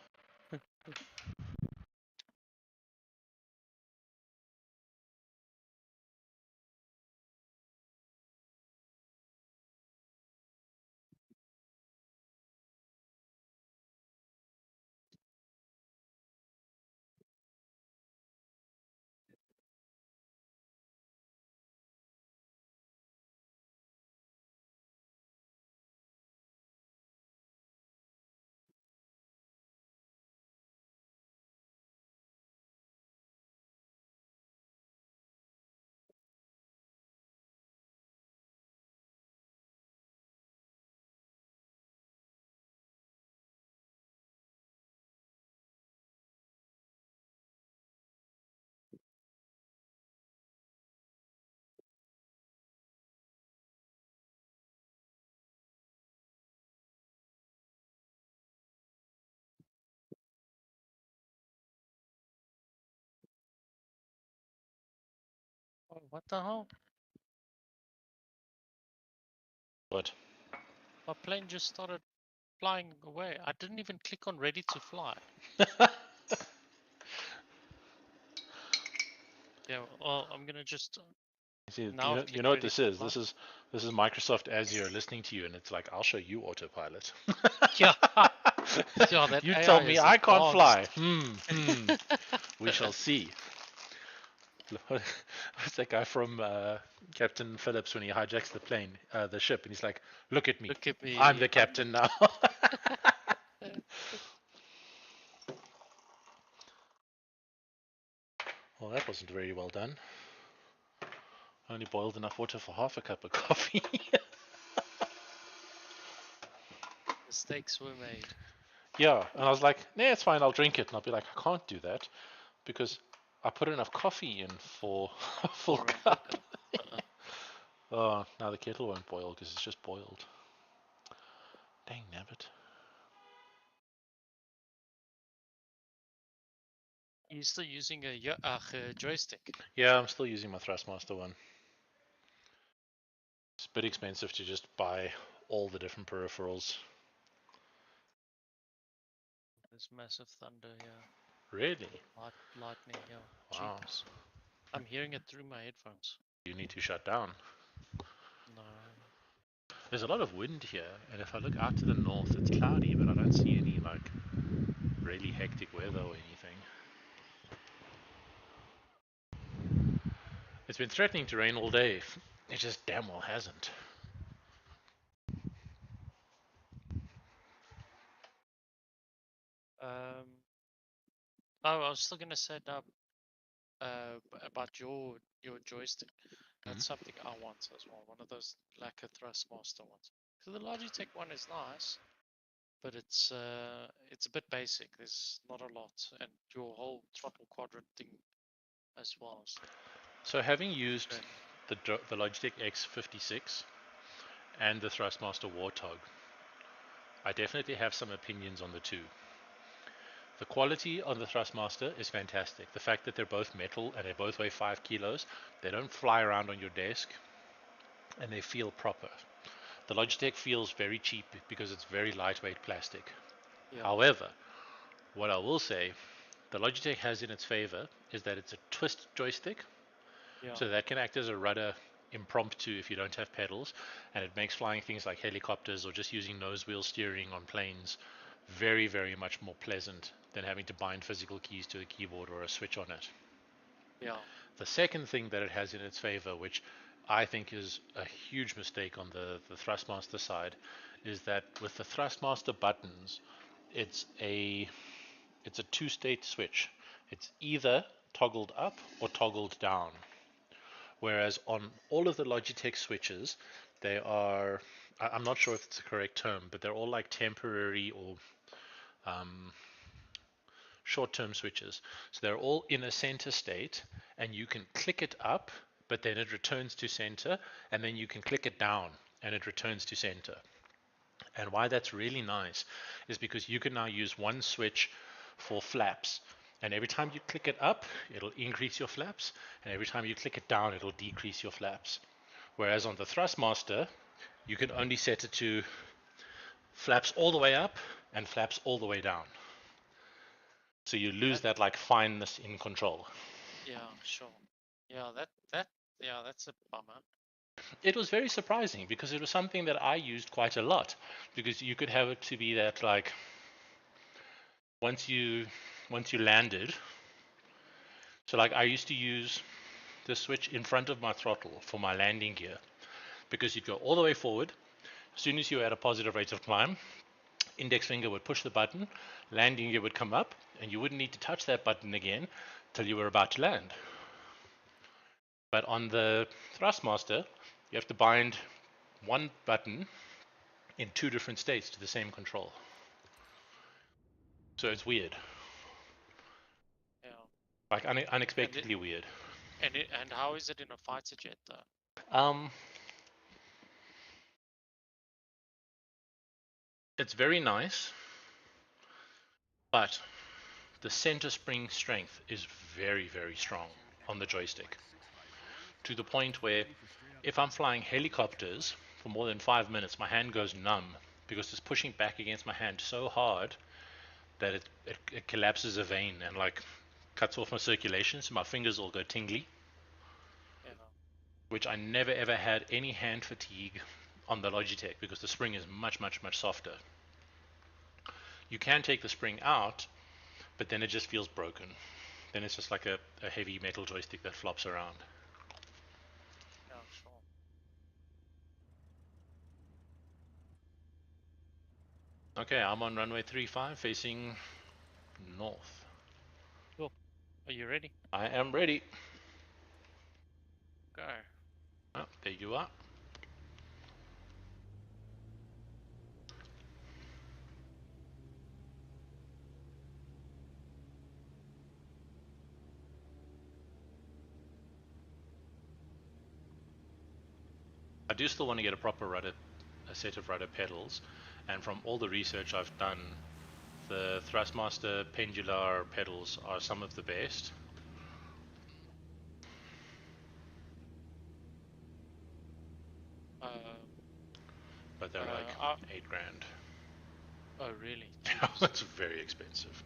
what the hell? What? My plane just started flying away. I didn't even click on ready to fly. Yeah, well, I'm gonna just See, now you click know what ready this to is? fly. This is Microsoft Azure listening to you, and it's like, I'll show you autopilot. Yeah, yeah, that You tell AI me is I can't fly. advanced. We shall see. What's that guy from Captain Phillips when he hijacks the plane, the ship, and he's like, "Look at me, Look at I'm me. the captain now." Well, that wasn't very well done. I only boiled enough water for half a cup of coffee. Mistakes were made. Yeah, and I was like, "Nah, it's fine. I'll drink it." And I'll be like, "I can't do that because I put enough coffee in for a full For a whole cup." cup. Oh, now the kettle won't boil because it's just boiled. Dang nabbit. Are you still using a joystick? Yeah, I'm still using my Thrustmaster one. It's a bit expensive to just buy all the different peripherals. There's massive thunder here. Really? Lightning here. Wow. Jeepers. I'm hearing it through my headphones. You need to shut down. No. There's a lot of wind here, and if I look out to the north, it's cloudy, but I don't see any like really hectic weather or anything. It's been threatening to rain all day. It just damn well hasn't. Oh, I was still gonna say that about your joystick. That's something I want as well. One of those like a Thrustmaster ones. So the Logitech one is nice, but it's a bit basic. There's not a lot, and your whole throttle quadrant thing as well. So having used the Logitech X56 and the Thrustmaster Warthog, I definitely have some opinions on the two. The quality on the Thrustmaster is fantastic. The fact that they're both metal and they both weigh 5 kilos, they don't fly around on your desk, and they feel proper. The Logitech feels very cheap because it's very lightweight plastic. Yeah. However, what I will say, the Logitech has in its favor is that it's a twist joystick, Yeah. so that can act as a rudder impromptu if you don't have pedals, and it makes flying things like helicopters or just using nose wheel steering on planes very, very much more pleasant than having to bind physical keys to a keyboard or a switch on it. Yeah. The second thing that it has in its favor, which I think is a huge mistake on the Thrustmaster side, is that with the Thrustmaster buttons, it's a two-state switch. It's either toggled up or toggled down. Whereas on all of the Logitech switches, they are, I'm not sure if it's the correct term, but they're all like temporary or short-term switches. So they're all in a center state, and you can click it up, but then it returns to center, and then you can click it down, and it returns to center. And why that's really nice is because you can now use one switch for flaps. And every time you click it up, it'll increase your flaps. And every time you click it down, it'll decrease your flaps. Whereas on the Thrustmaster, you can only set it to flaps all the way up and flaps all the way down. So you lose that like fineness in control. Yeah, sure. Yeah, that's a bummer. It was very surprising because it was something that I used quite a lot, because you could have it to be that like once you landed. So like I used to use the switch in front of my throttle for my landing gear, because you'd go all the way forward. As soon as you were at a positive rate of climb, index finger would push the button, landing gear would come up, and you wouldn't need to touch that button again till you were about to land. But on the Thrustmaster, you have to bind one button in two different states to the same control. So it's weird. Yeah. Like unexpectedly weird. And how is it in a fighter jet though? It's very nice, but the center spring strength is very, very strong on the joystick. to the point where if I'm flying helicopters for more than 5 minutes, my hand goes numb because it's pushing back against my hand so hard that it collapses a vein and like cuts off my circulation, so my fingers all go tingly. Yeah. Which I never ever had any hand fatigue on the Logitech because the spring is much, much, much softer. You can take the spring out, but then it just feels broken. Then it's just like a heavy metal joystick that flops around. Yeah, sure. Okay, I'm on runway 35 facing north. Cool. Are you ready? I am ready. Go. Oh, there you are. I do still want to get a proper rudder, a set of rudder pedals, and from all the research I've done, the Thrustmaster Pendular pedals are some of the best. But they're like 8 grand. Oh, really? That's very expensive.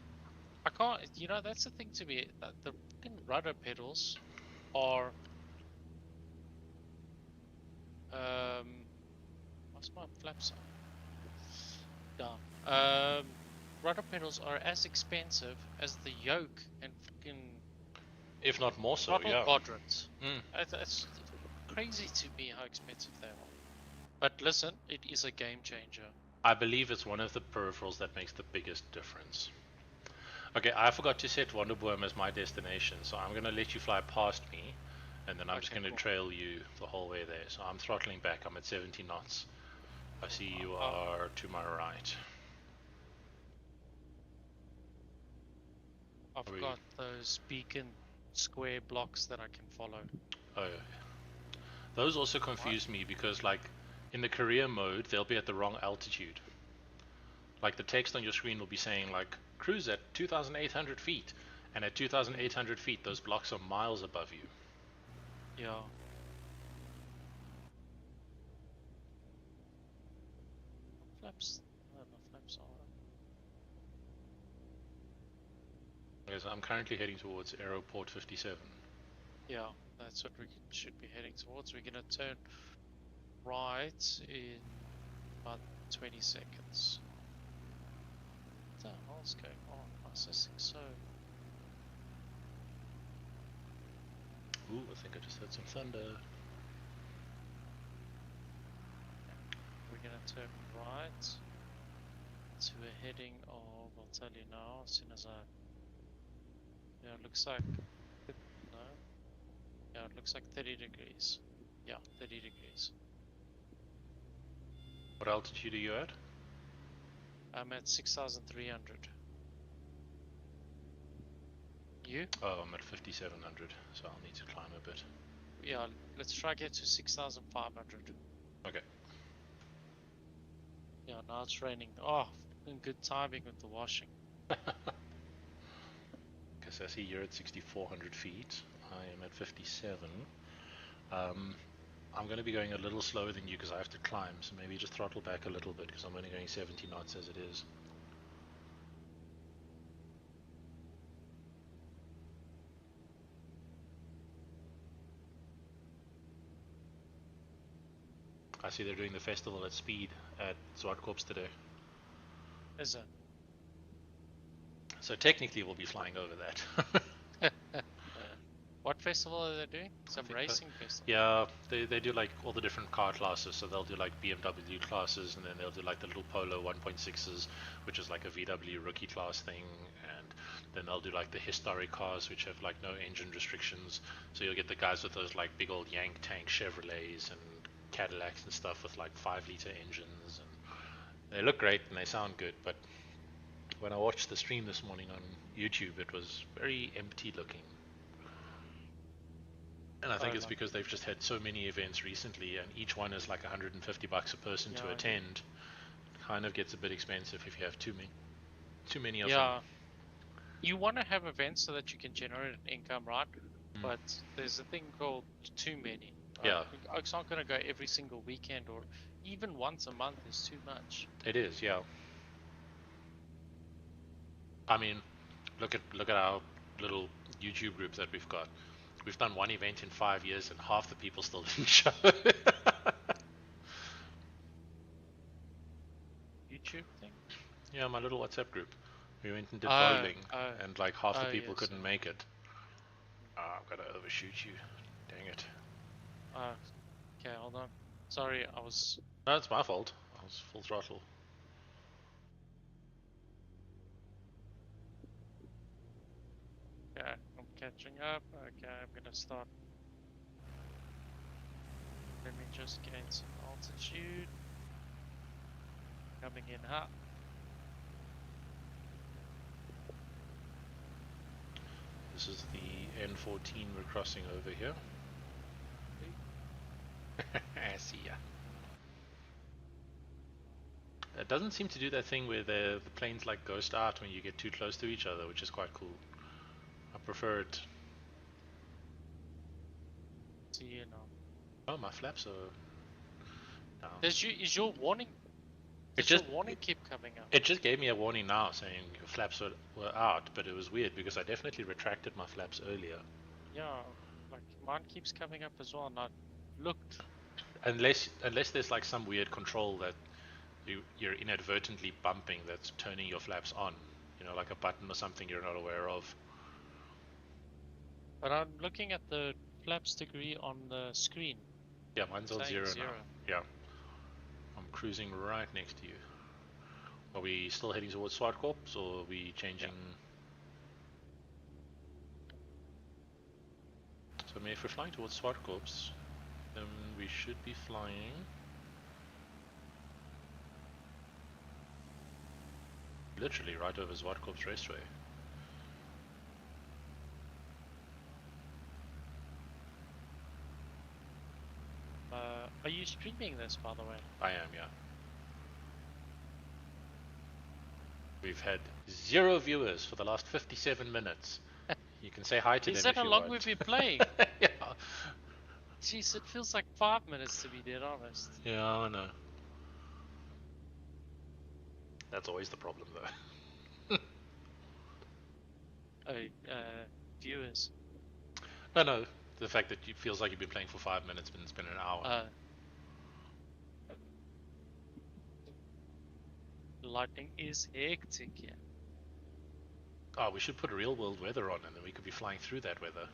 I can't, you know, that's the thing to me. The fucking rudder pedals are. What's my flaps on? Down. Rudder pedals are as expensive as the yoke and fucking. If not more so, throttle yeah. quadrants. Mm. That's crazy to me how expensive they are. But listen, it is a game changer. I believe it's one of the peripherals that makes the biggest difference. Okay, I forgot to set Wonderboom as my destination, so I'm going to let you fly past me, and then I'm just going to trail you the whole way there. So I'm throttling back, I'm at 70 knots. I see you are to my right. I've got those beacon square blocks that I can follow. Oh, those also confuse me because, like, in the career mode, they'll be at the wrong altitude. Like, the text on your screen will be saying, like, cruise at 2,800 feet, and at 2,800 feet, those blocks are miles above you. Yeah. Flaps. No, my flaps are. Because I'm currently heading towards Aeroport 57. Yeah, that's what we should be heading towards. We're gonna turn right in about 20 seconds. What the hell's going on? My system so. Ooh, I think I just heard some thunder. We're gonna turn right to a heading of, I'll tell you now, as soon as I. Yeah, it looks like. No. Yeah, it looks like 30 degrees. Yeah, 30 degrees. What altitude are you at? I'm at 6,300. You? Oh, I'm at 5,700, so I'll need to climb a bit. Yeah, let's try get to 6,500. Okay. Yeah, now it's raining. Oh, good timing with the washing. Because I see you're at 6,400 feet. I am at 57. I'm going to be going a little slower than you because I have to climb, so maybe just throttle back a little bit because I'm only going 70 knots as it is. I see they're doing the festival at speed at Zwartkorps today. Is it? So technically we'll be flying over that. What festival are they doing? Some racing festival? Yeah, they do like all the different car classes. So they'll do like BMW classes, and then they'll do like the little Polo 1.6s, which is like a VW rookie class thing, and then they'll do like the historic cars, which have like no engine restrictions. So you'll get the guys with those like big old Yank tank Chevrolets and Cadillacs and stuff with like 5-liter engines, and they look great and they sound good. But when I watched the stream this morning on YouTube, it was very empty looking. And I think it's because they've just had so many events recently, and each one is like $150 a person to attend. It kind of gets a bit expensive if you have too many of them. You want to have events so that you can generate an income, right? but there's a thing called too many. Yeah. It's not going to go every single weekend, or even once a month is too much. It is, yeah. I mean, look at our little YouTube group that we've got. We've done one event in 5 years, and half the people still didn't show. YouTube thing? Yeah, my little WhatsApp group. We went and did bowling, and like half the people yes, couldn't make it. I've got to overshoot you. Dang it. Okay, hold on. Sorry, I was... No, it's my fault. I was full throttle. Okay, I'm catching up. Okay, I'm gonna start. Let me just gain some altitude. Coming in hot. This is the N14 we're crossing over here. I see ya. It doesn't seem to do that thing where the planes like ghost out when you get too close to each other, which is quite cool. I prefer it. See you now. Oh, my flaps are down. Is your warning? Does your warning keep coming up? It just gave me a warning now saying your flaps were out, but it was weird because I definitely retracted my flaps earlier. Yeah, like mine keeps coming up as well, and I looked. Unless there's like some weird control that you're inadvertently bumping that's turning your flaps on, you know, like a button or something you're not aware of. But I'm looking at the flaps degree on the screen. Yeah, mine's on zero now. Yeah. I'm cruising right next to you. Are we still heading towards Swartkorps, or are we changing? Yeah. So if we're flying towards Swartkorps, then we should be flying literally right over Swartkorps Raceway. Are you streaming this, by the way? I am, yeah. We've had 0 viewers for the last 57 minutes. You can say hi to them if you want. Is that how long we've been playing? Yeah. Jeez, it feels like 5 minutes to be dead honest. Yeah, I know. That's always the problem, though. Viewers. No, the fact that it feels like you've been playing for 5 minutes, but it's been an hour. Lightning is hectic, yeah. Oh, we should put real world weather on, and then we could be flying through that weather.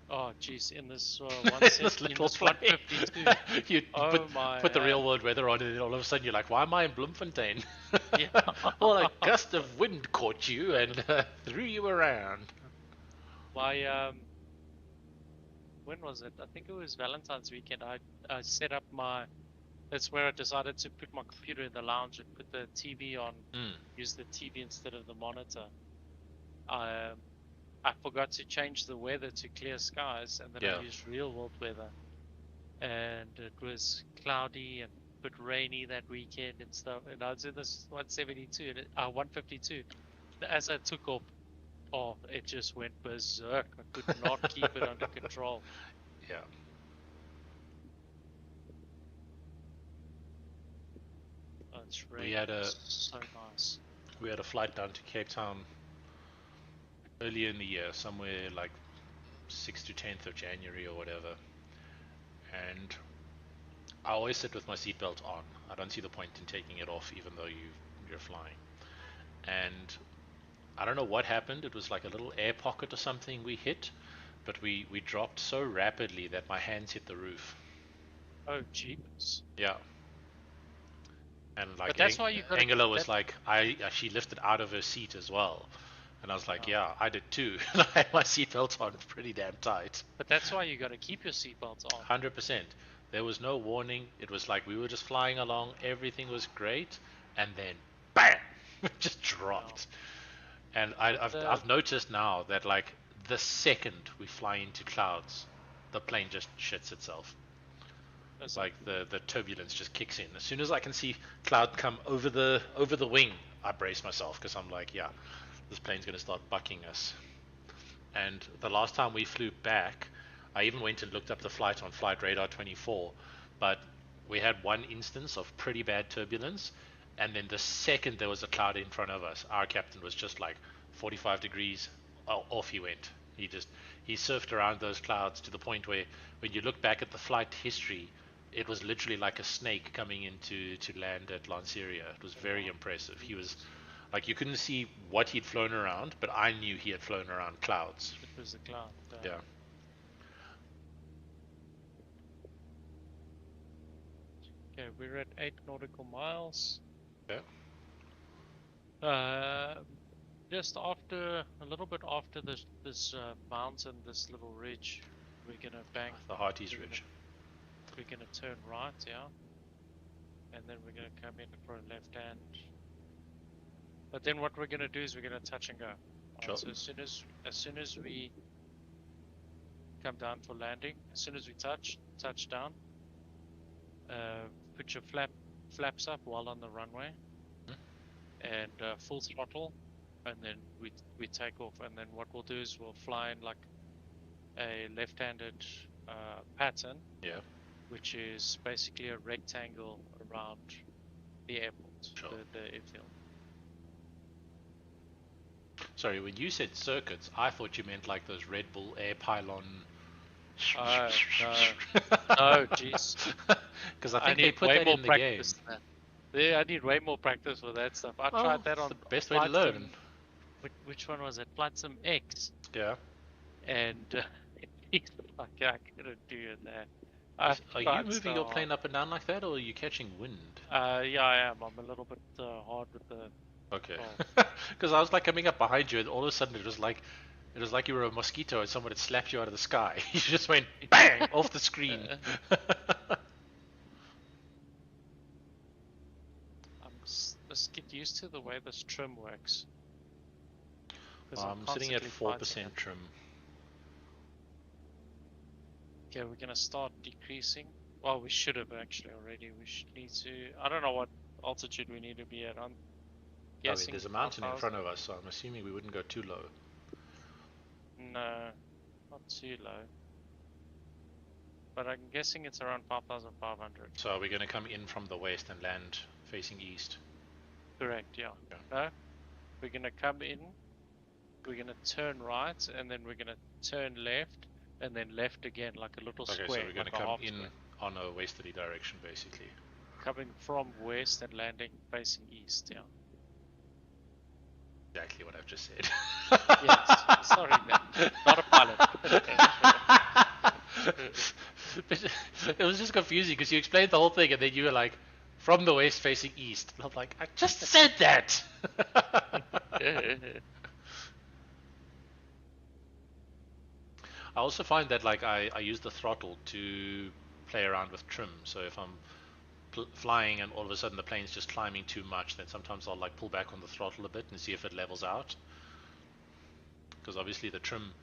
Oh, jeez, in this this little plane. 152. you put the real world weather on, and then all of a sudden you're like, why am I in Bloemfontein? Yeah. Well, a gust of wind caught you and threw you around. When was it? I think it was Valentine's weekend. I set up my... That's where I decided to put my computer in the lounge and put the TV on. Use the TV instead of the monitor. I forgot to change the weather to clear skies, and then I used real world weather. And it was cloudy and a bit rainy that weekend and stuff. And I was in this 152. As I took off, it just went berserk. I could not keep it under control. Yeah. It's really so nice. We had a flight down to Cape Town earlier in the year, somewhere like 6th to 10th of January or whatever. And I always sit with my seatbelt on. I don't see the point in taking it off even though you're flying. And I don't know what happened. It was like a little air pocket or something we hit, but we dropped so rapidly that my hands hit the roof. Oh, jeepers. Yeah. And like, but that's why you Angela was like, she lifted out of her seat as well. And I was like, yeah, I did too. I had my seatbelt on pretty damn tight. But that's why you got to keep your seatbelt on. 100%. There was no warning. It was like we were just flying along. Everything was great. And then, bam! It just dropped. Wow. And I've noticed now that like the second we fly into clouds, the plane just shits itself. It's like the turbulence just kicks in. As soon as I can see cloud come over the wing, I brace myself because I'm like, yeah, this plane's going to start bucking us. And the last time we flew back, I even went and looked up the flight on Flight Radar 24, but we had one instance of pretty bad turbulence, and then the second there was a cloud in front of us, our captain was just like 45 degrees, off he went. He surfed around those clouds to the point where when you look back at the flight history, it was literally like a snake coming into to land at Lanceria. It was very impressive. He was like, you couldn't see what he'd flown around, but I knew he had flown around clouds. It was the cloud. Yeah. Okay, we're at 8 nautical miles. Yeah. Just after, a little bit after this mountain, this little ridge, we're gonna bank. The Hearties Ridge. We're gonna turn right, yeah, and then we're gonna come in for a left hand. But then what we're gonna do is we're gonna touch and go. Right? Sure. So as soon as we come down for landing, as soon as we touch down, put your flaps up while on the runway, and full throttle, and then we take off. And then what we'll do is we'll fly in like a left-handed pattern, Yeah. which is basically a rectangle around the airport, Sure. the airfield. Sorry, when you said circuits, I thought you meant like those Red Bull air pylon. No, jeez. Because I think they put that in the game. Yeah, I need way more practice for that stuff. I tried that on the best way to learn. Which one was it? Flight Sim X. Yeah. And he's like, I couldn't do that. Are you moving your plane up and down like that, or are you catching wind? Yeah, I am. I'm a little bit hard with the. Okay. Because I was like coming up behind you, and all of a sudden it was like you were a mosquito and someone had slapped you out of the sky. You just went bang off the screen. Just get used to the way this trim works. I'm sitting at 4% trim. Okay, we're gonna start decreasing. Well, we should have actually already. We should need to. I don't know what altitude we need to be at. I'm guessing. There's a mountain in front of us, so I'm assuming we wouldn't go too low. No, not too low. But I'm guessing it's around 5,500. So are we going to come in from the west and land facing east? Correct, yeah. No, we're going to come in, we're going to turn right, and then we're going to turn left, and then left again, like a little square. Okay, so we're going like to come in on a westerly direction, basically. Coming from west and landing facing east, yeah. Exactly what I've just said. Yes, sorry man, not a pilot. But it was just confusing because you explained the whole thing and then you were like, from the west facing east. And I'm like, I just said that! I also find that like I use the throttle to play around with trim. So if I'm flying and all of a sudden the plane's just climbing too much, then sometimes I'll like pull back on the throttle a bit and see if it levels out. Because obviously the trim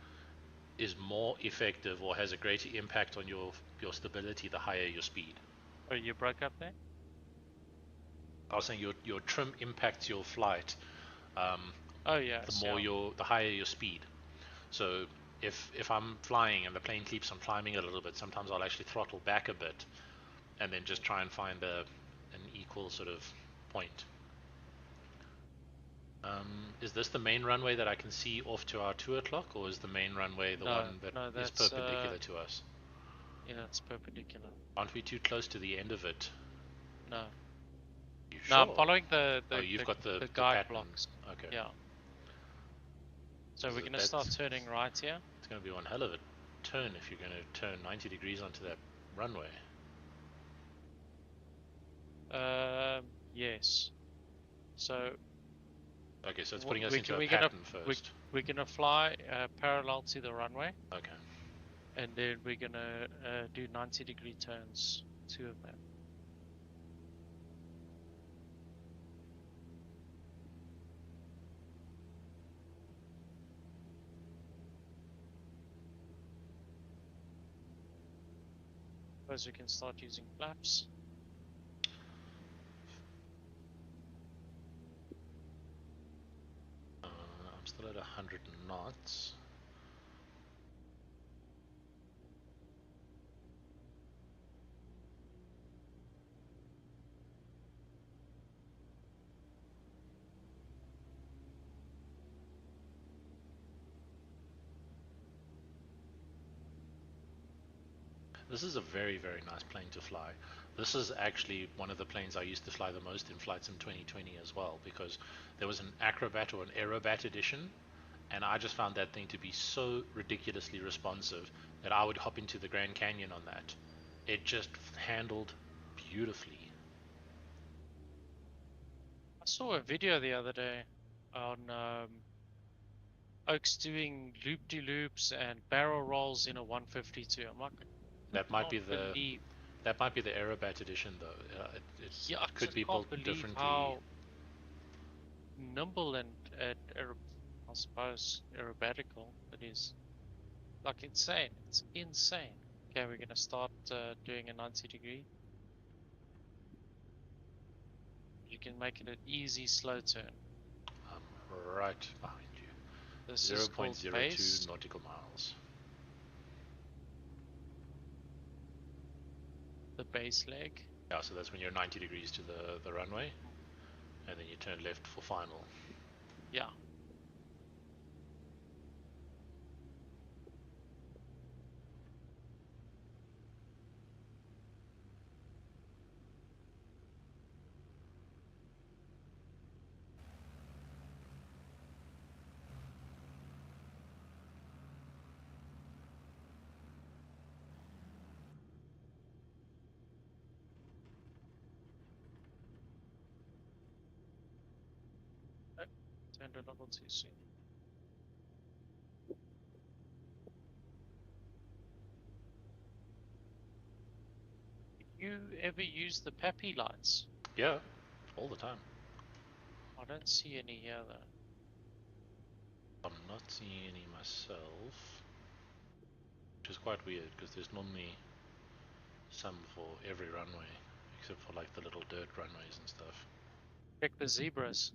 is more effective or has a greater impact on your stability the higher your speed. Oh, you broke up there? I was saying your trim impacts your flight. Oh yeah. The higher your speed. So if I'm flying and the plane keeps on climbing a little bit, sometimes I'll actually throttle back a bit and then just try and find an equal sort of point. Is this the main runway that I can see off to our 2 o'clock, or is the main runway the one that is perpendicular to us? Yeah, it's perpendicular. Aren't we too close to the end of it? No. You No, sure? I'm following the you've got the guide pattern. blocks. Okay. Yeah. So we're going to start turning right here. It's going to be one hell of a turn if you're going to turn 90 degrees onto that runway. Yes. So. Okay, so it's putting us into a pattern first. We're going to fly parallel to the runway. Okay. And then we're going to do 90-degree turns, 2 of them. Suppose we can start using flaps. I'm still at 100 knots. This is a very, very nice plane to fly. This is actually one of the planes I used to fly the most in Flight Sim 2020 as well, because there was an Acrobat or an Aerobat edition, and I just found that thing to be so ridiculously responsive that I would hop into the Grand Canyon on that. It just handled beautifully. I saw a video the other day on Oaks doing loop-de-loops and barrel rolls in a 152. I'm like, That might be can't believe. that might be the Aerobat edition though. Yeah, I It could just be can't built believe differently. how nimble and I suppose aerobatical it is. Like insane. It's insane. Okay, we're gonna start doing a 90 degree. You can make it an easy slow turn. Right behind you. This is called 0.02 base. nautical miles. The base leg. Yeah, so that's when you're 90 degrees to the runway, and then you turn left for final. Yeah. Turned a little too soon. You ever use the Peppy lights? Yeah, all the time. I don't see any here though. I'm not seeing any myself, which is quite weird because there's normally some for every runway, except for like the little dirt runways and stuff. Check the zebras.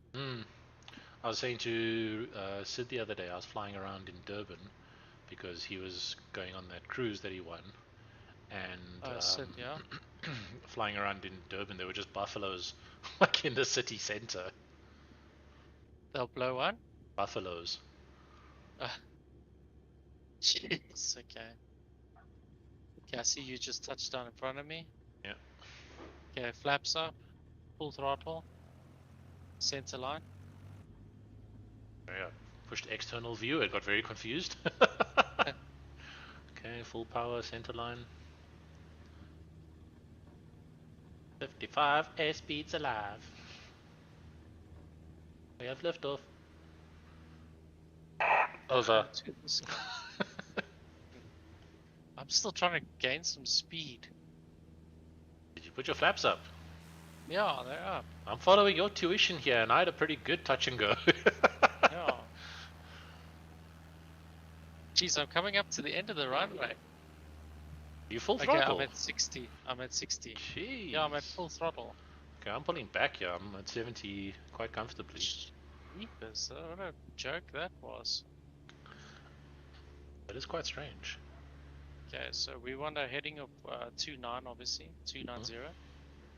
I was saying to Sid the other day, I was flying around in Durban because he was going on that cruise that he won, and Sid, yeah. flying around in Durban, there were just buffaloes like in the city center. They'll blow one? Buffaloes. Jeez, okay. Okay, I see you just touched down in front of me. Yeah. Okay, flaps up, full throttle, center line. Yeah. Pushed external view, it got very confused. Okay, full power, center line. 55 airspeeds alive. We have liftoff. Over. I'm still trying to gain some speed. Did you put your flaps up? Yeah, they're up. I'm following your tuition here, and I had a pretty good touch and go. Yeah. Jeez, I'm coming up to the end of the runway. You full Okay, throttle? I'm at 60. I'm at 60. Jeez. Yeah, I'm at full throttle. Okay, I'm pulling back here. I'm at 70 quite comfortably. Jeepers, what a joke that was. That is quite strange. Okay, so we want a heading of 29, obviously. 290.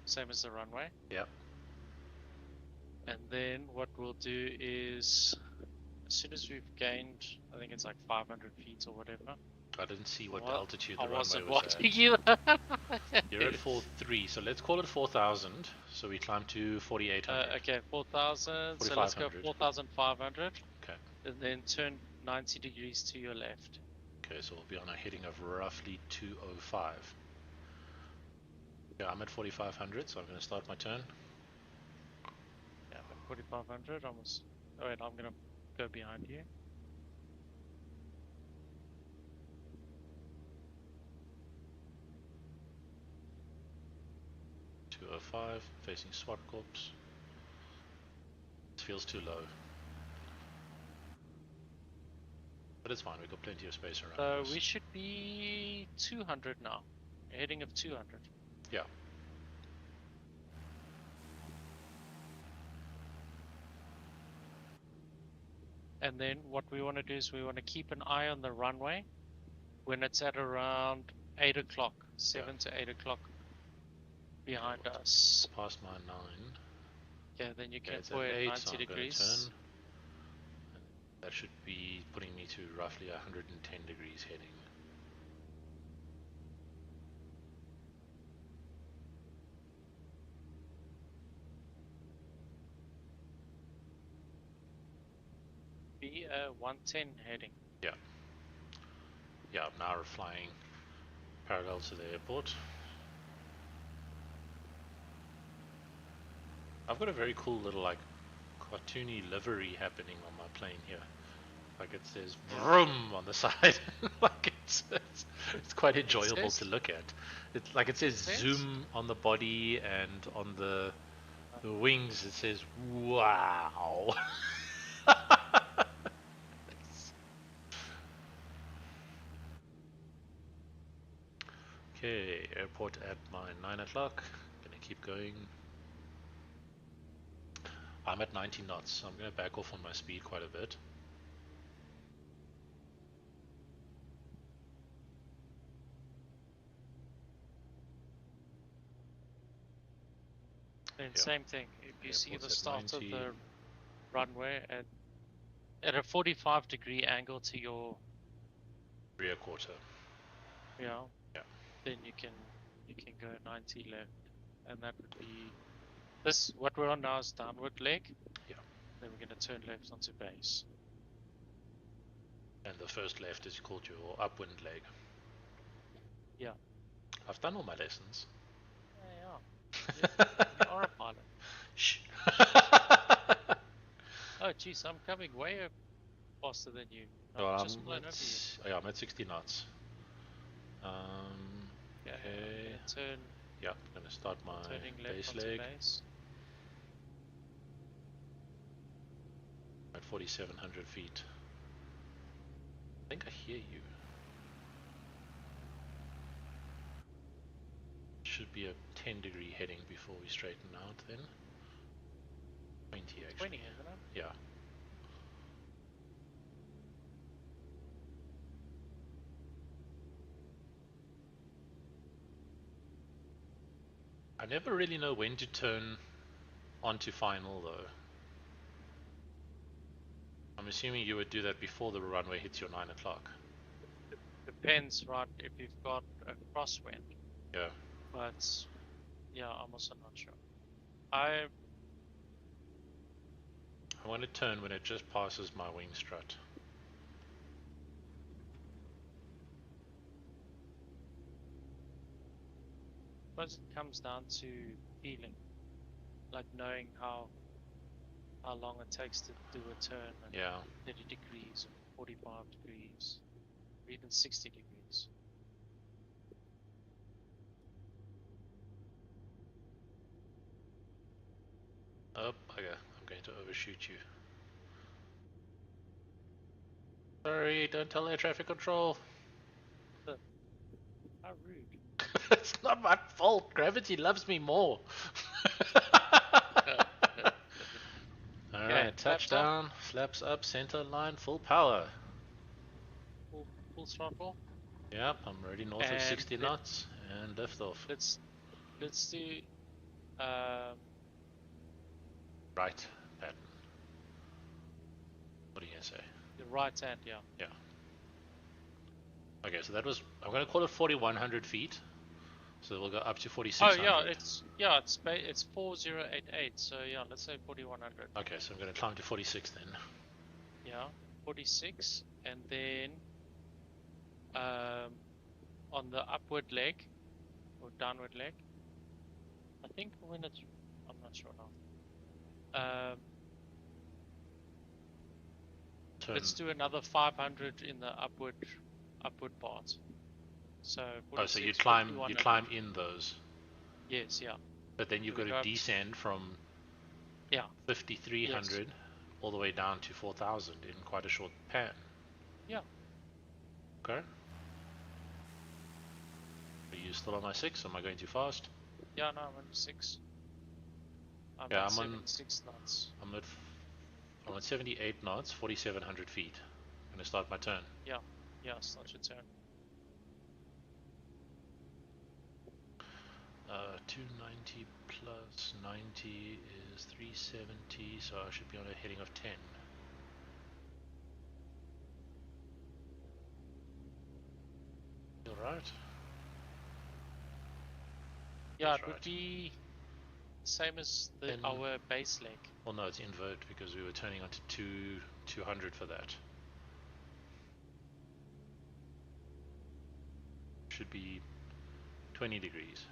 Same as the runway. Yep. And then what we'll do is, as soon as we've gained, I think it's like 500 feet or whatever. I didn't see what altitude the I runway wasn't was watching at. either. You're at 4.3, so let's call it 4,000. So we climb to 4,800. Okay, 4,000. So let's go 4,500. Okay. And then turn 90 degrees to your left. Okay, so we'll be on a heading of roughly 205. Yeah, I'm at 4,500, so I'm going to start my turn. Yeah, I'm at 4,500 almost. Oh wait, I'm going to go behind you. .205, facing SWAT Corps. It feels too low. But it's fine, we've got plenty of space around us. So we should be 200 now. A heading of 200. Yeah. And then what we want to do is we want to keep an eye on the runway when it's at around 8 o'clock, 7 to 8 o'clock behind us. Past my 9. Okay, then you can it's go at at 8, 90 so I'm degrees. going to turn. That should be putting me to roughly 110 degrees heading. 110 heading. Yeah. Yeah, I'm now flying parallel to the airport. I've got a very cool little like cartoony livery happening on my plane here. Like it says vroom on the side. Like it's quite enjoyable to look at. It's like it says zoom on the body, and on the wings it says wow. Okay, airport at my 9 o'clock. Gonna keep going. I'm at 90 knots, so I'm gonna back off on my speed quite a bit. And same thing, if you see the start of the runway at a 45-degree angle to your rear quarter. Yeah. Yeah. Then you can go 90 left, and that would be this. What we're on now is downward leg. Yeah. Then we're going to turn left onto base. And the first left is called your upwind leg. Yeah. I've done all my lessons. Yeah. You are a pilot. Shh. Oh, jeez, I'm coming way faster than you. Just blown over you. Yeah, I'm at 60 knots. Okay. I'm gonna turn. Yeah, I'm gonna start my base leg. Base. At 4,700 feet. I think I hear you. Should be a 10-degree heading before we straighten out then. 20 actually. 20, isn't it? Yeah. I never really know when to turn onto final though. I'm assuming you would do that before the runway hits your 9 o'clock. Depends, right, if you've got a crosswind. Yeah. But, yeah, I'm also not sure. I want to turn when it just passes my wing strut. suppose it comes down to feeling, like knowing how long it takes to do a turn at 30 degrees or 45 degrees or even 60 degrees. Oh, bugger. I'm going to overshoot you. Sorry, don't tell air traffic control. How rude. It's not my fault. Gravity loves me more. Alright, touchdown, flaps up, center line, full power. Full throttle. Yep, I'm already north of 60 knots and lift off. Let's do right pattern. What are you gonna say? The right hand, yeah. Yeah. Okay, so that was, I'm gonna call it 4,100 feet. So we'll go up to 4,600. Oh yeah, it's 4088. So yeah, let's say 4,100. Okay, so I'm gonna climb to 46 then. Yeah, 46, and then on the upward leg or downward leg. I think when it's, I'm not sure now. Let's do another 500 in the upward part. So so you climb in those. Yes, yeah. But then you've got to descend from 5,300 all the way down to 4,000 in quite a short pan. Yeah. Okay. Are you still on my 6? Am I going too fast? Yeah, no, I'm on 6. I'm on 76 knots. I'm at 78 knots, 4,700 feet. I'm going to start my turn. Yeah, start your turn. 290 plus 90 is 370, so I should be on a heading of 10. Alright? Yeah, it would be same as our base leg? Well, no, it's invert because we were turning onto 200 for that. Should be 20 degrees.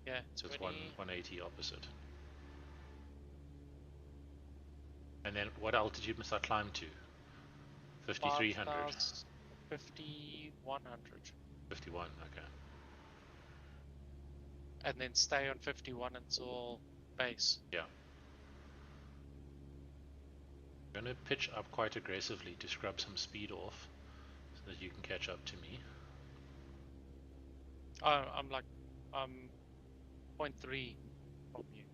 Yeah, so it's 180 opposite. And then what altitude must I climb to? 5,300. 5,100. 51, okay. And then stay on 51 until base. Yeah. I'm going to pitch up quite aggressively to scrub some speed off so that you can catch up to me. I'm 0.3 from you.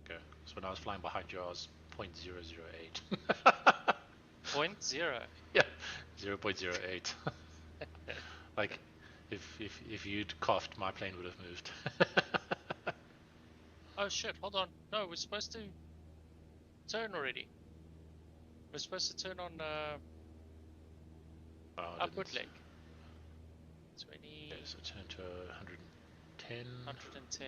Okay, so when I was flying behind you I was 0.008. 0.0? Yeah, 0.08. Like, if you'd coughed, my plane would have moved. Oh shit, hold on. No, we're supposed to turn already. We're supposed to turn on upward leg. 20. Okay, so turn to 110. 110.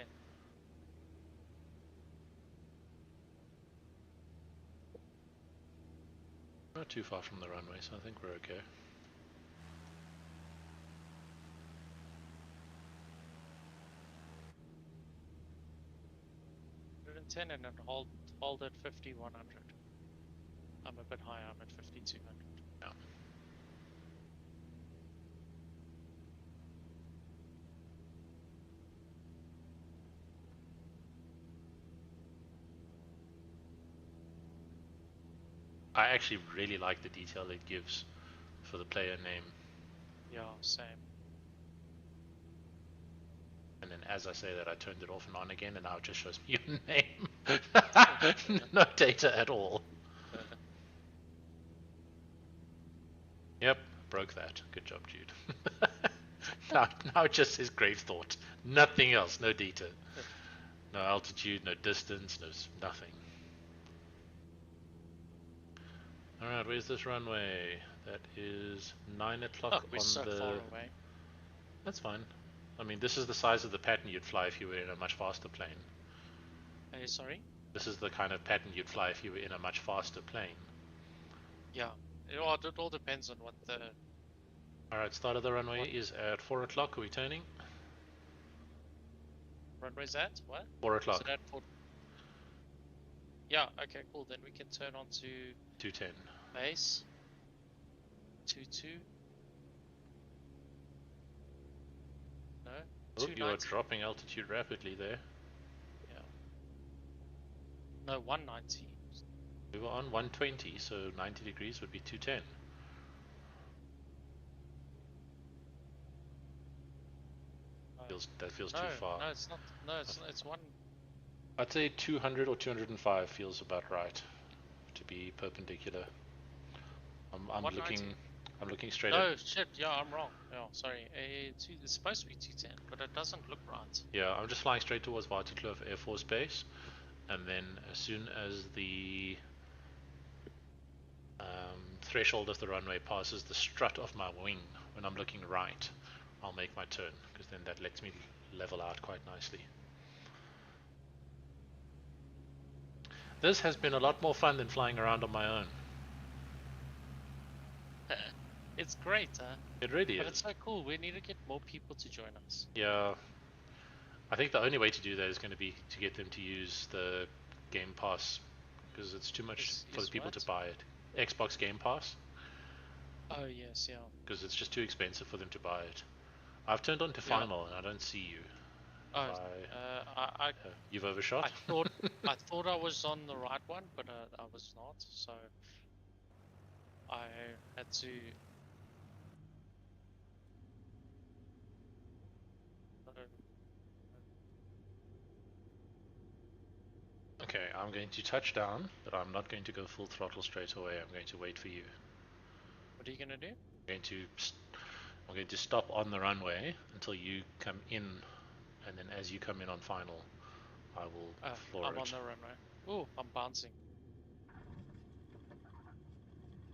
Not too far from the runway, so I think we're okay. And then hold at 5,100. I'm a bit higher, I'm at 5,200. Yeah. I actually really like the detail it gives for the player name. Yeah, same. And then as I say that, I turned it off and on again, and now it just shows me your name. No data at all. Yep, broke that. Good job, Jude. now it just says grave thought. Nothing else, no data. No altitude, no distance, nothing. Alright, where's this runway? That is 9 o'clock we're on so the... far away. That's fine. I mean, this is the size of the pattern you'd fly if you were in a much faster plane. Sorry? This is the kind of pattern you'd fly if you were in a much faster plane. Yeah. It all depends on what the... Alright, start of the runway is at 4 o'clock. Are we turning? Runway's at? What? 4 o'clock. So that yeah, okay, cool. Then we can turn on to 210. base. 22. No. Oh, you are dropping altitude rapidly there. Yeah. No, 190. We were on 120, so 90 degrees would be 210. That feels too far. No, it's not. No, it's one. I'd say 200 or 205 feels about right to be perpendicular. I'm looking straight at... Oh shit, yeah, I'm wrong. Oh, sorry. It's supposed to be 210, but it doesn't look right. Yeah, I'm just flying straight towards Varticliffe Air Force Base, and then as soon as the threshold of the runway passes the strut of my wing, when I'm looking right, I'll make my turn, because then that lets me level out quite nicely. This has been a lot more fun than flying around on my own. It's great, huh? It really is. But it's so cool. We need to get more people to join us. Yeah. I think the only way to do that is going to be to get them to use the Game Pass, because it's too much for the people to buy it. Xbox Game Pass. Oh yes, yeah. Because it's just too expensive for them to buy it. I've turned on to final and I don't see you. Oh, you've overshot? I thought I was on the right one, but I was not. So I had to. Okay, I'm going to touch down, but I'm not going to go full throttle straight away. I'm going to wait for you. What are you gonna do? I'm going to stop on the runway until you come in, and then as you come in on final, I will floor it. I'm on the runway. Oh, I'm bouncing.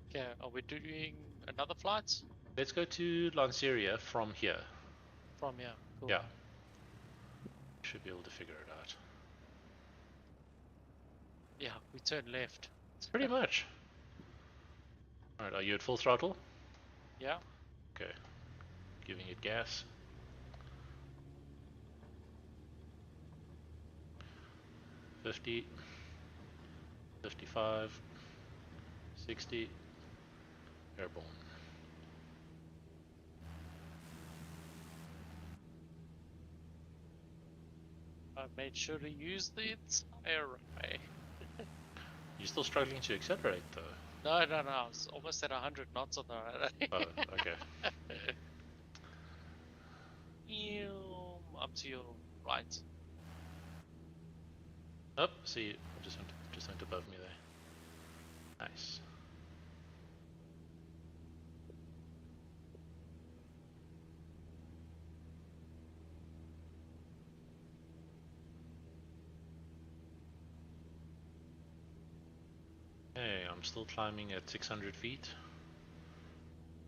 Okay, are we doing another flight? Let's go to Lanceria from here. From here. Cool. Yeah. should be able to figure it out. Yeah, we turn left. Pretty much. Alright, are you at full throttle? Yeah. Okay. Giving it gas. 50. 55. 60. Airborne. I made sure to use the entire runway. You're still struggling to accelerate though. No, I was almost at 100 knots on the runway. Oh, okay. Up to your right. Up, see you. Just went above me there. Nice. Hey, I'm still climbing at 600 feet.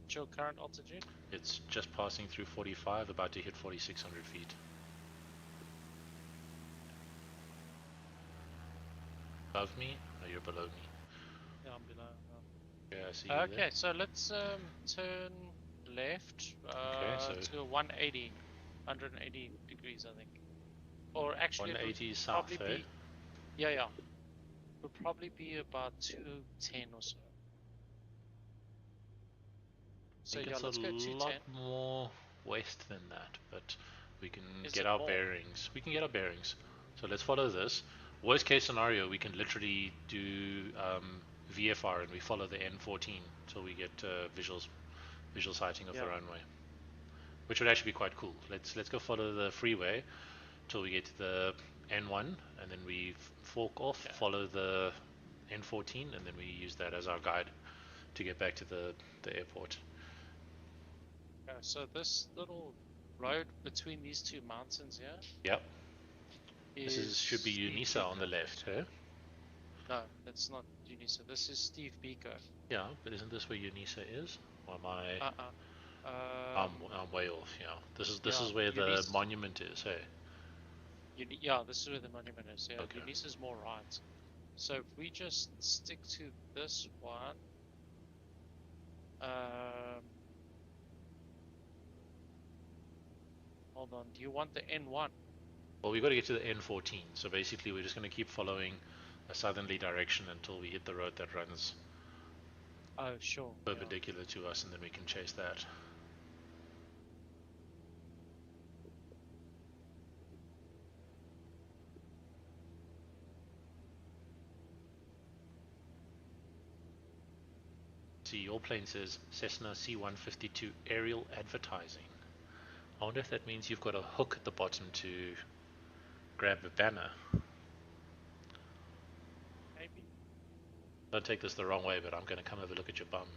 What's your current altitude? It's just passing through 45, about to hit 4,600 feet. Above me? Or you're below me? Yeah, I'm below. Yeah, I see you Okay, there. so let's turn left Okay, so to 180, 180 degrees, I think. Or actually, 180 south, probably eh? be, yeah. Would probably be about 210 or so. So I think yeah, it's let's a go lot 210. more west than that, but we can Is get it our more? bearings. We can get our bearings. So let's follow this. Worst case scenario, we can literally do VFR and we follow the N14 till we get visual sighting of the runway, which would actually be quite cool. Let's go follow the freeway till we get to the N1, and then we fork off, follow the N14, and then we use that as our guide to get back to the airport. Okay, so this little road between these two mountains here. Yep. This should be Steve UNISA Beaker. on the left, eh? No, that's not UNISA. This is Steve Beaker. Yeah, but isn't this where UNISA is? Or am I? I'm way off. Yeah, this is where the monument is. Hey. Yeah, this is where the monument is. Yeah, Okay. UNISA's more right. So if we just stick to this one, hold on. Do you want the N1? Well, we got to get to the N14. So basically, we're just going to keep following a southerly direction until we hit the road that runs perpendicular to us, and then we can chase that. See, your plane says Cessna C-152 aerial advertising. I wonder if that means you've got a hook at the bottom to grab a banner. Maybe. Don't take this the wrong way, but I'm going to come have a look at your bum.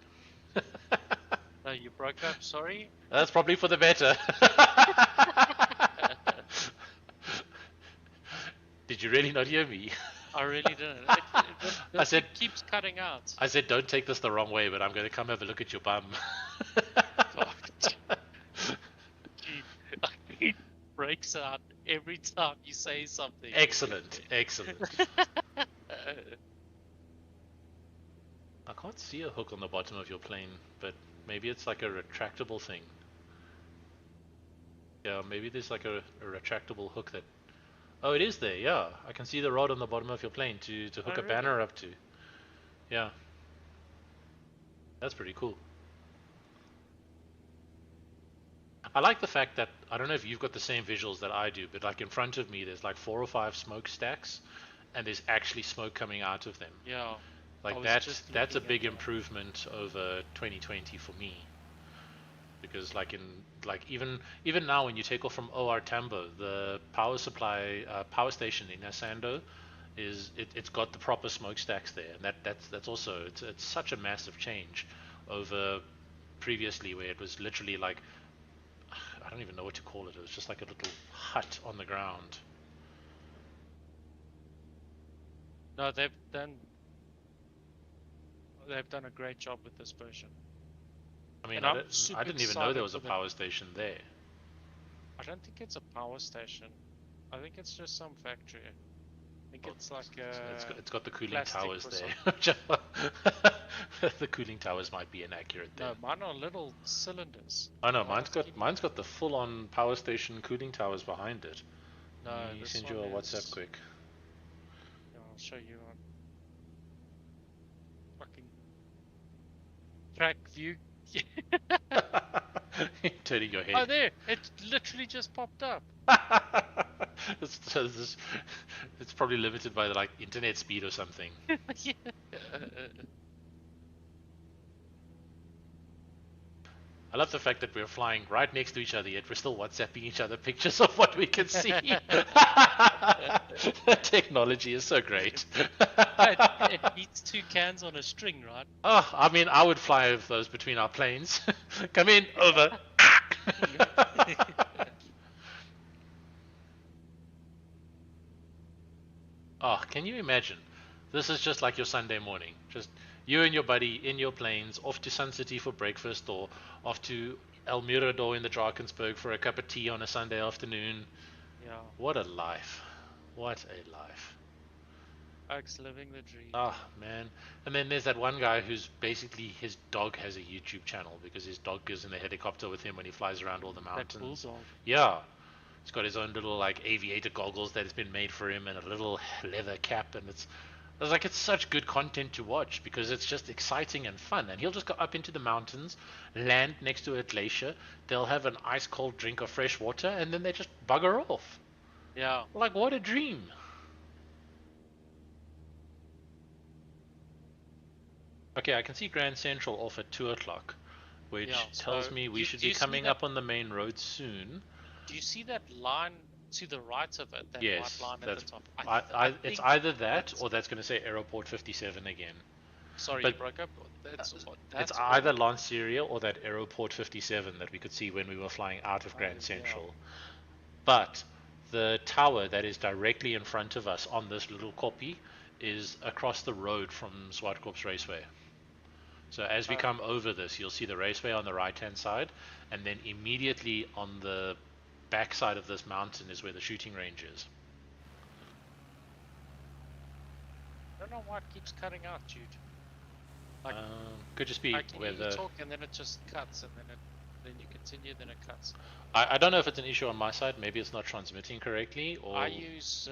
No, you broke up, sorry? That's probably for the better. Did you really not hear me? I really didn't. I said it keeps cutting out. I said don't take this the wrong way, but I'm going to come have a look at your bum. It breaks out every time you say something. Excellent. I can't see a hook on the bottom of your plane, but maybe it's like a retractable thing. Yeah, maybe there's like a retractable hook that... Oh, it is there, yeah. I can see the rod on the bottom of your plane to hook a banner up to. Yeah. That's pretty cool. I like the fact that, I don't know if you've got the same visuals that I do, but like in front of me there's like 4 or 5 smokestacks, and there's actually smoke coming out of them. Yeah. Like that's a big improvement over 2020 for me. Because even now when you take off from OR Tambo, the power supply power station in Asando it's got the proper smokestacks there, and that's also it's such a massive change over previously where it was literally like, I don't even know what to call it. It was just like a little hut on the ground. No, they've done a great job with this version. I mean, I didn't even know there was a power station there. I don't think it's a power station. I think it's just some factory. I think it's like it's got the cooling plastic towers or there. The cooling towers might be inaccurate there. No, mine are little cylinders. Oh no, mine's got the full-on power station cooling towers behind it. No, Let me this send one you a is... WhatsApp quick. Yeah, I'll show you on fucking track view. Turning your head. Oh, there! It literally just popped up. It's probably limited by like internet speed or something. Yeah. I love the fact that we're flying right next to each other, yet we're still WhatsApping each other pictures of what we can see. Technology is so great. It beats 2 cans on a string, right? Oh, I mean, I would fly those between our planes. Come in, over. Oh, can you imagine? This is just like your Sunday morning. Just you and your buddy in your planes, off to Sun City for breakfast, or off to El Mirador in the Drakensberg for a cup of tea on a Sunday afternoon. Yeah. What a life. What a life. Oak's living the dream. Ah, man. And then there's that one guy who's basically, his dog has a YouTube channel because his dog goes in the helicopter with him when he flies around all the mountains. That bulldog. Yeah. He's got his own little like aviator goggles that has been made for him and a little leather cap, and it's such good content to watch because it's just exciting and fun. And he'll just go up into the mountains, land next to a glacier, they'll have an ice cold drink of fresh water, and then they just bugger off. Yeah. Like, what a dream. Okay, I can see Grand Central off at 2 o'clock, which tells me we should be coming up on the main road soon. Do you see that line to the right of it? That yes, white line at the top? It's either that or that's going to say Aeroport 57 again. Sorry, but you broke up? That's it's either Lanceria or that Aeroport 57 that we could see when we were flying out of Grand Central. Yeah. But the tower that is directly in front of us on this little copy is across the road from Zwartkops Raceway. So as we come over this, you'll see the raceway on the right-hand side, and then immediately on the back side of this mountain is where the shooting range is. I don't know why it keeps cutting out, Jude. Like, could just be where you talk and then it just cuts, and then you continue, then it cuts. I don't know if it's an issue on my side. Maybe it's not transmitting correctly, or I use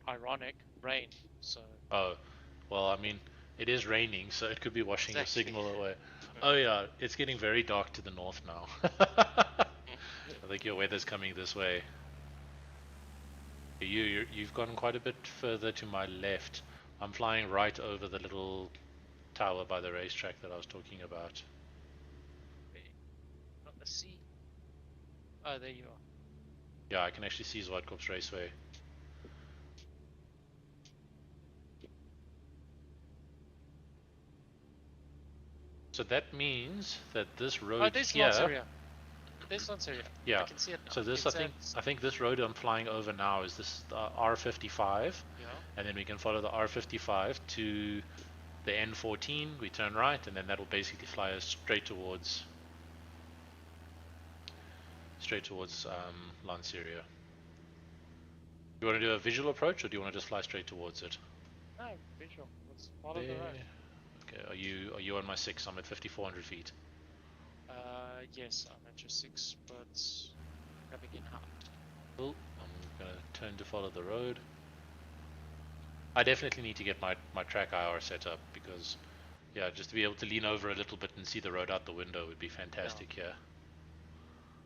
ironic rain. So. Oh, well, I mean, it is raining, so it could be washing your signal away. Oh yeah, it's getting very dark to the north now. I think your weather's coming this way. You've gone quite a bit further to my left. I'm flying right over the little tower by the racetrack that I was talking about. Not the sea. Oh, there you are. Yeah, I can actually see Zwartkops Raceway. So that means that this road here. There's Lanceria. Yeah. I can see it now. So this, I think this road I'm flying over now is this R55. Yeah. And then we can follow the R55 to the N14. We turn right, and then that'll basically fly us straight towards Lanceria. You want to do a visual approach, or do you want to just fly straight towards it? No, visual. Let's follow the road. Okay, are you on my 6? I'm at 5,400 feet. Yes, I'm at your 6, but coming in hard. Cool. I'm gonna turn to follow the road. I definitely need to get my track IR set up because, yeah, just to be able to lean over a little bit and see the road out the window would be fantastic here.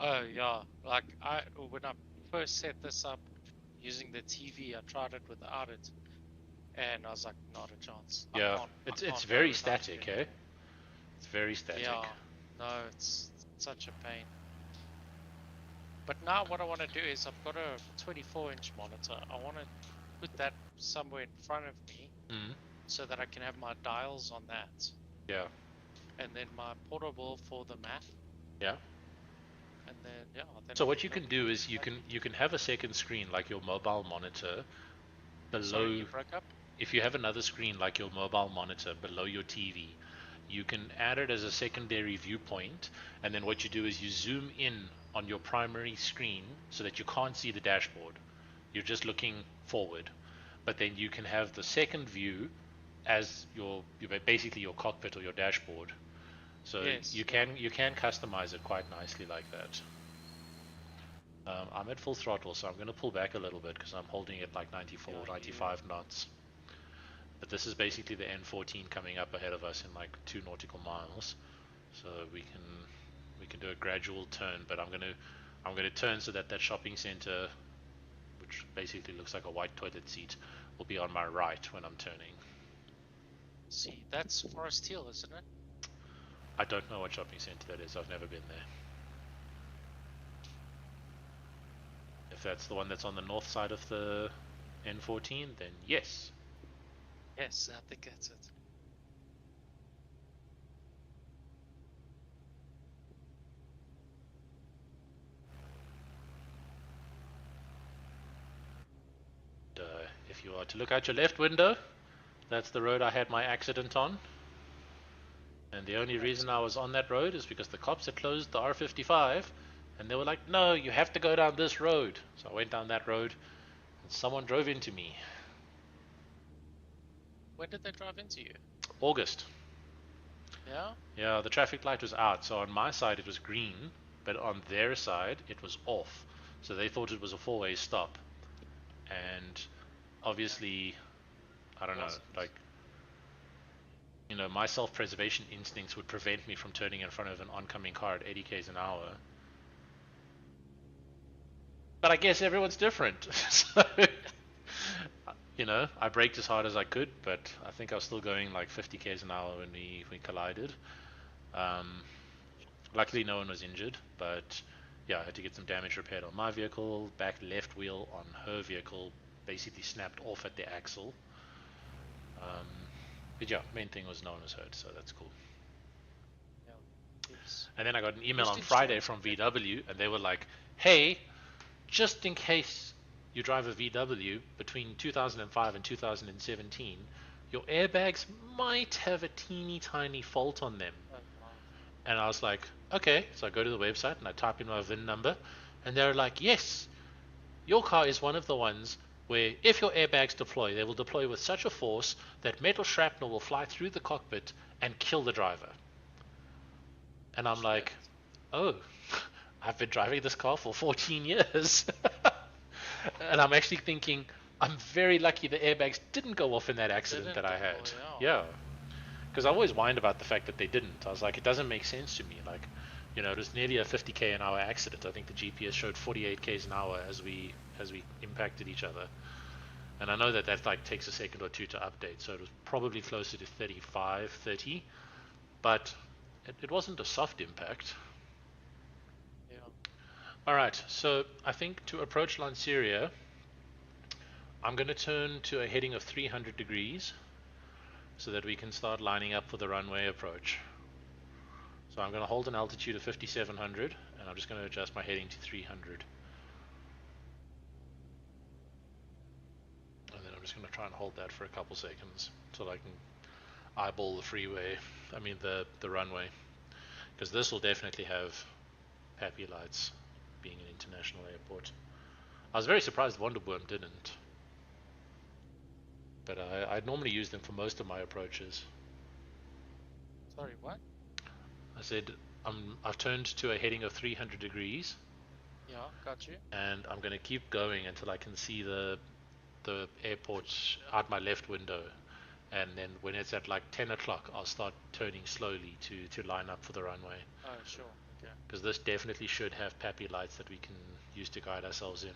Oh yeah, like when I first set this up using the TV, I tried it without it. And I was like, not a chance. Yeah, it's very static, eh? It's very static. Yeah, no, it's such a pain. But now what I want to do is I've got a 24-inch monitor. I want to put that somewhere in front of me so that I can have my dials on that. Yeah. And then my portable for the map. Yeah. And then yeah. So what you can do is you can have a second screen like your mobile monitor below. Sorry, you broke up? If you have another screen like your mobile monitor below your TV, you can add it as a secondary viewpoint, and then what you do is you zoom in on your primary screen so that you can't see the dashboard. You're just looking forward. But then you can have the second view as basically your cockpit or your dashboard. So Yes. you can customize it quite nicely like that. I'm at full throttle, so I'm going to pull back a little bit because I'm holding it like 94, 95 knots. But this is basically the N14 coming up ahead of us in like 2 nautical miles. So we can do a gradual turn, but I'm gonna turn so that shopping center, which basically looks like a white toilet seat, will be on my right when I'm turning. See, that's Forest Hill, isn't it? I don't know what shopping center that is. I've never been there. If that's the one that's on the north side of the N14, then yes. Yes, I think that's it. If you are to look out your left window, that's the road I had my accident on. And the only reason I was on that road is because the cops had closed the R55 and they were like, no, you have to go down this road. So I went down that road and someone drove into me. When did they drive into you? August. Yeah? Yeah, the traffic light was out. So on my side it was green, but on their side it was off. So they thought it was a four-way stop. And obviously, I don't know, like, you know, my self-preservation instincts would prevent me from turning in front of an oncoming car at 80 k's an hour. But I guess everyone's different. So, you know, I braked as hard as I could, but I think I was still going like 50 k's an hour when we collided. Luckily, no one was injured, but yeah, I had to get some damage repaired on my vehicle. Back left wheel on her vehicle basically snapped off at the axle. But yeah, main thing was no one was hurt, so that's cool. And then I got an email on Friday from VW, and they were like, hey, just in case you drive a VW between 2005 and 2017, your airbags might have a teeny tiny fault on them. And I was like, okay. So I go to the website and I type in my VIN number, and they're like, yes, your car is one of the ones where if your airbags deploy, they will deploy with such a force that metal shrapnel will fly through the cockpit and kill the driver. And I'm like, oh, I've been driving this car for 14 years. And I'm actually thinking, I'm very lucky the airbags didn't go off in that accident that I had. Yeah. Because I always whined about the fact that they didn't. I was like, it doesn't make sense to me. Like, you know, it was nearly a 50k an hour accident. I think the GPS showed 48 k's an hour as we impacted each other. And I know that like takes a second or two to update, so it was probably closer to 35, 30. But it wasn't a soft impact. Yeah. Alright, so I think to approach Lanceria, I'm going to turn to a heading of 300 degrees so that we can start lining up for the runway approach. So I'm going to hold an altitude of 5700 and I'm just going to adjust my heading to 300. And then I'm just going to try and hold that for a couple seconds so I can eyeball the freeway, the runway. Because this will definitely have PAPI lights, being an international airport. I was very surprised Wonderboom didn't. But I'd normally use them for most of my approaches. Sorry, what? I said I've turned to a heading of 300 degrees. Yeah, got you. And I'm going to keep going until I can see the airport out my left window. And then when it's at like 10 o'clock, I'll start turning slowly to line up for the runway. Oh, sure. Okay. Because this definitely should have PAPI lights that we can use to guide ourselves in.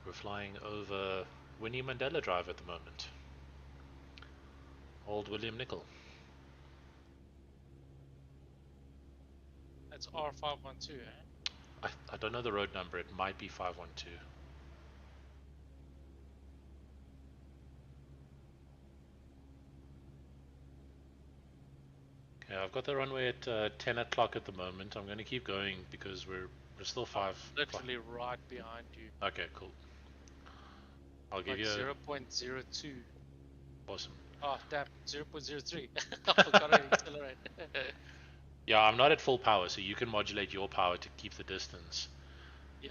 We're flying over Winnie Mandela Drive at the moment. Old William Nicol. That's R512, eh? I don't know the road number. It might be 512. Yeah, I've got the runway at 10 o'clock at the moment. I'm going to keep going because we're still I'm 5. literally right behind you. Okay, cool. I'll give Like you 0.02. Awesome. Oh, damn, 0.03. I forgot to accelerate. Yeah, I'm not at full power, so you can modulate your power to keep the distance. Yeah.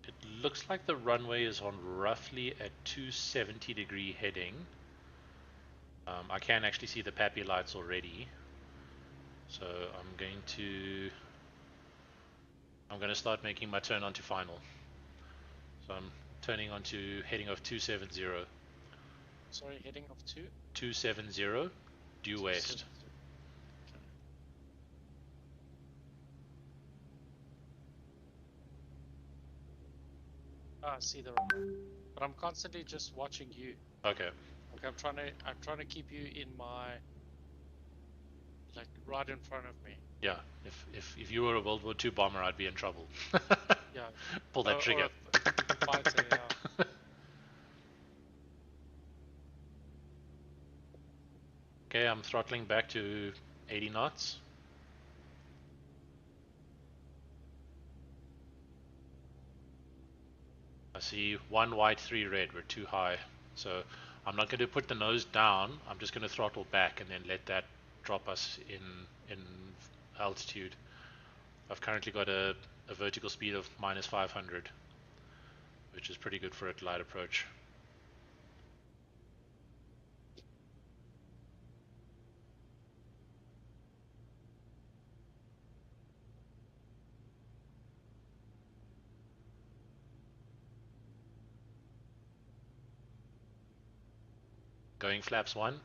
It looks like the runway is on roughly at 270-degree heading. I can actually see the PAPI lights already. So I'm going to start making my turn onto final. So I'm turning onto heading of 270. Sorry, heading off to 270 due west. Okay. I see the runway, but I'm constantly just watching you. Okay. Like I'm trying to keep you in my, like, right in front of me. Yeah. If you were a World War II bomber, I'd be in trouble. Yeah. Pull that trigger. Fighter, yeah. Okay, I'm throttling back to 80 knots. I see 1 white, 3 red. We're too high. So I'm not going to put the nose down. I'm just going to throttle back and then let that drop us in altitude. I've currently got a vertical speed of minus 500, which is pretty good for a glide approach. Going flaps 1.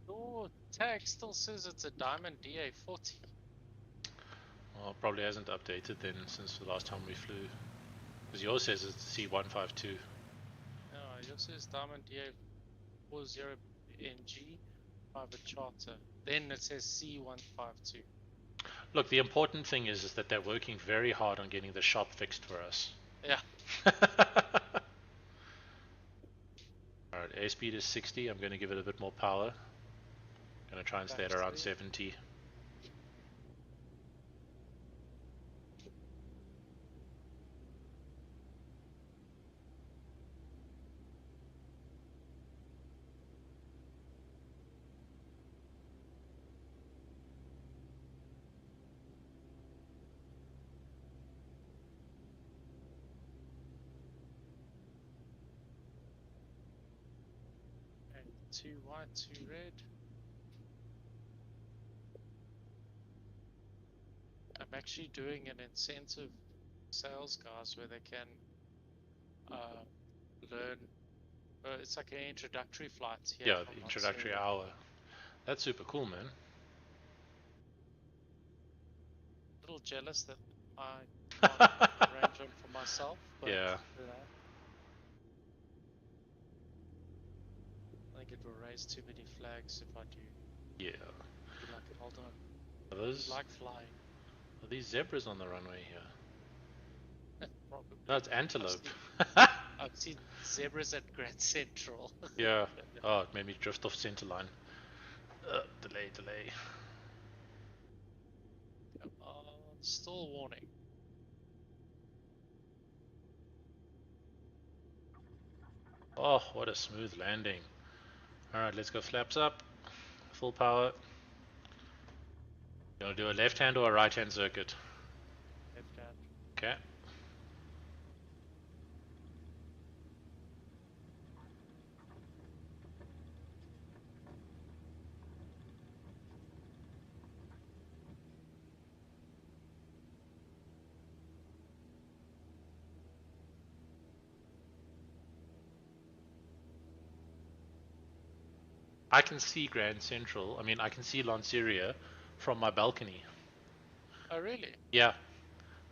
Oh, tag still says it's a Diamond DA40. Well, probably hasn't updated then since the last time we flew. Because yours says it's C152. No, yours says Diamond DA40NG private charter. Then it says C152. Look, the important thing is that they're working very hard on getting the shop fixed for us. Yeah. Alright, airspeed is 60. I'm going to give it a bit more power. Going to try and stay at around 70. And 2 white, 2 red. I'm actually doing an incentive sales, guys, where they can learn. It's like an introductory flight here. Yeah, the introductory hour. That's super cool, man. A little jealous that I can't arrange one for myself, but Yeah. you know, I think it will raise too many flags if I do. Yeah. Be like, hold on. Are those You like flying? Are these zebras on the runway here? Probably. No, it's antelope. I've seen zebras at Grand Central. Yeah. Oh, it made me drift off center line. Delay. Come on, still warning. Oh, what a smooth landing. Alright, let's go flaps up. Full power. You want to do a left hand or a right hand circuit? Left hand. Okay. I can see Grand Central. I mean, I can see Lanceria from my balcony. Oh, really? Yeah.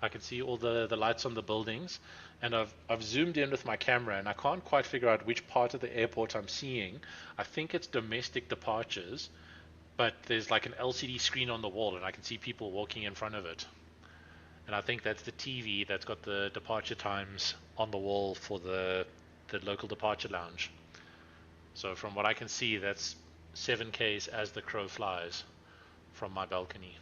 I can see all the lights on the buildings. and I've zoomed in with my camera, and I can't quite figure out which part of the airport I'm seeing. I think it's domestic departures, but there's like an LCD screen on the wall, and I can see people walking in front of it. And I think that's the TV that's got the departure times on the wall for the local departure lounge. So from what I can see, that's 7Ks as the crow flies from my balcony.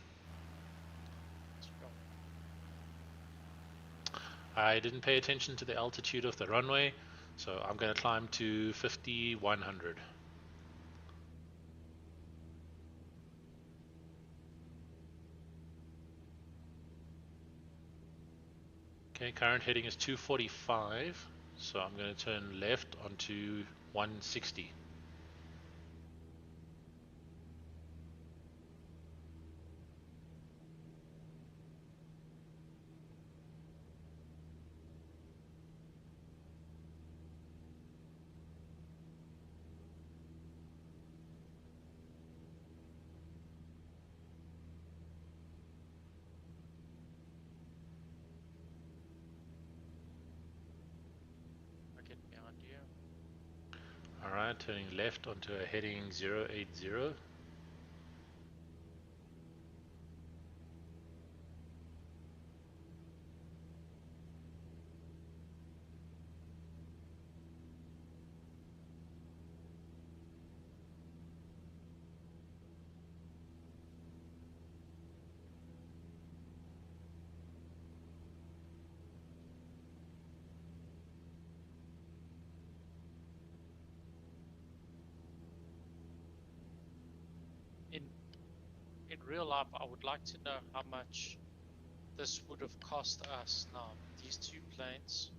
I didn't pay attention to the altitude of the runway, so I'm going to climb to 5100. Okay, current heading is 245, so I'm going to turn left onto 160. Alright, turning left onto a heading 080. In real life, I would like to know how much this would have cost us now. These two planes,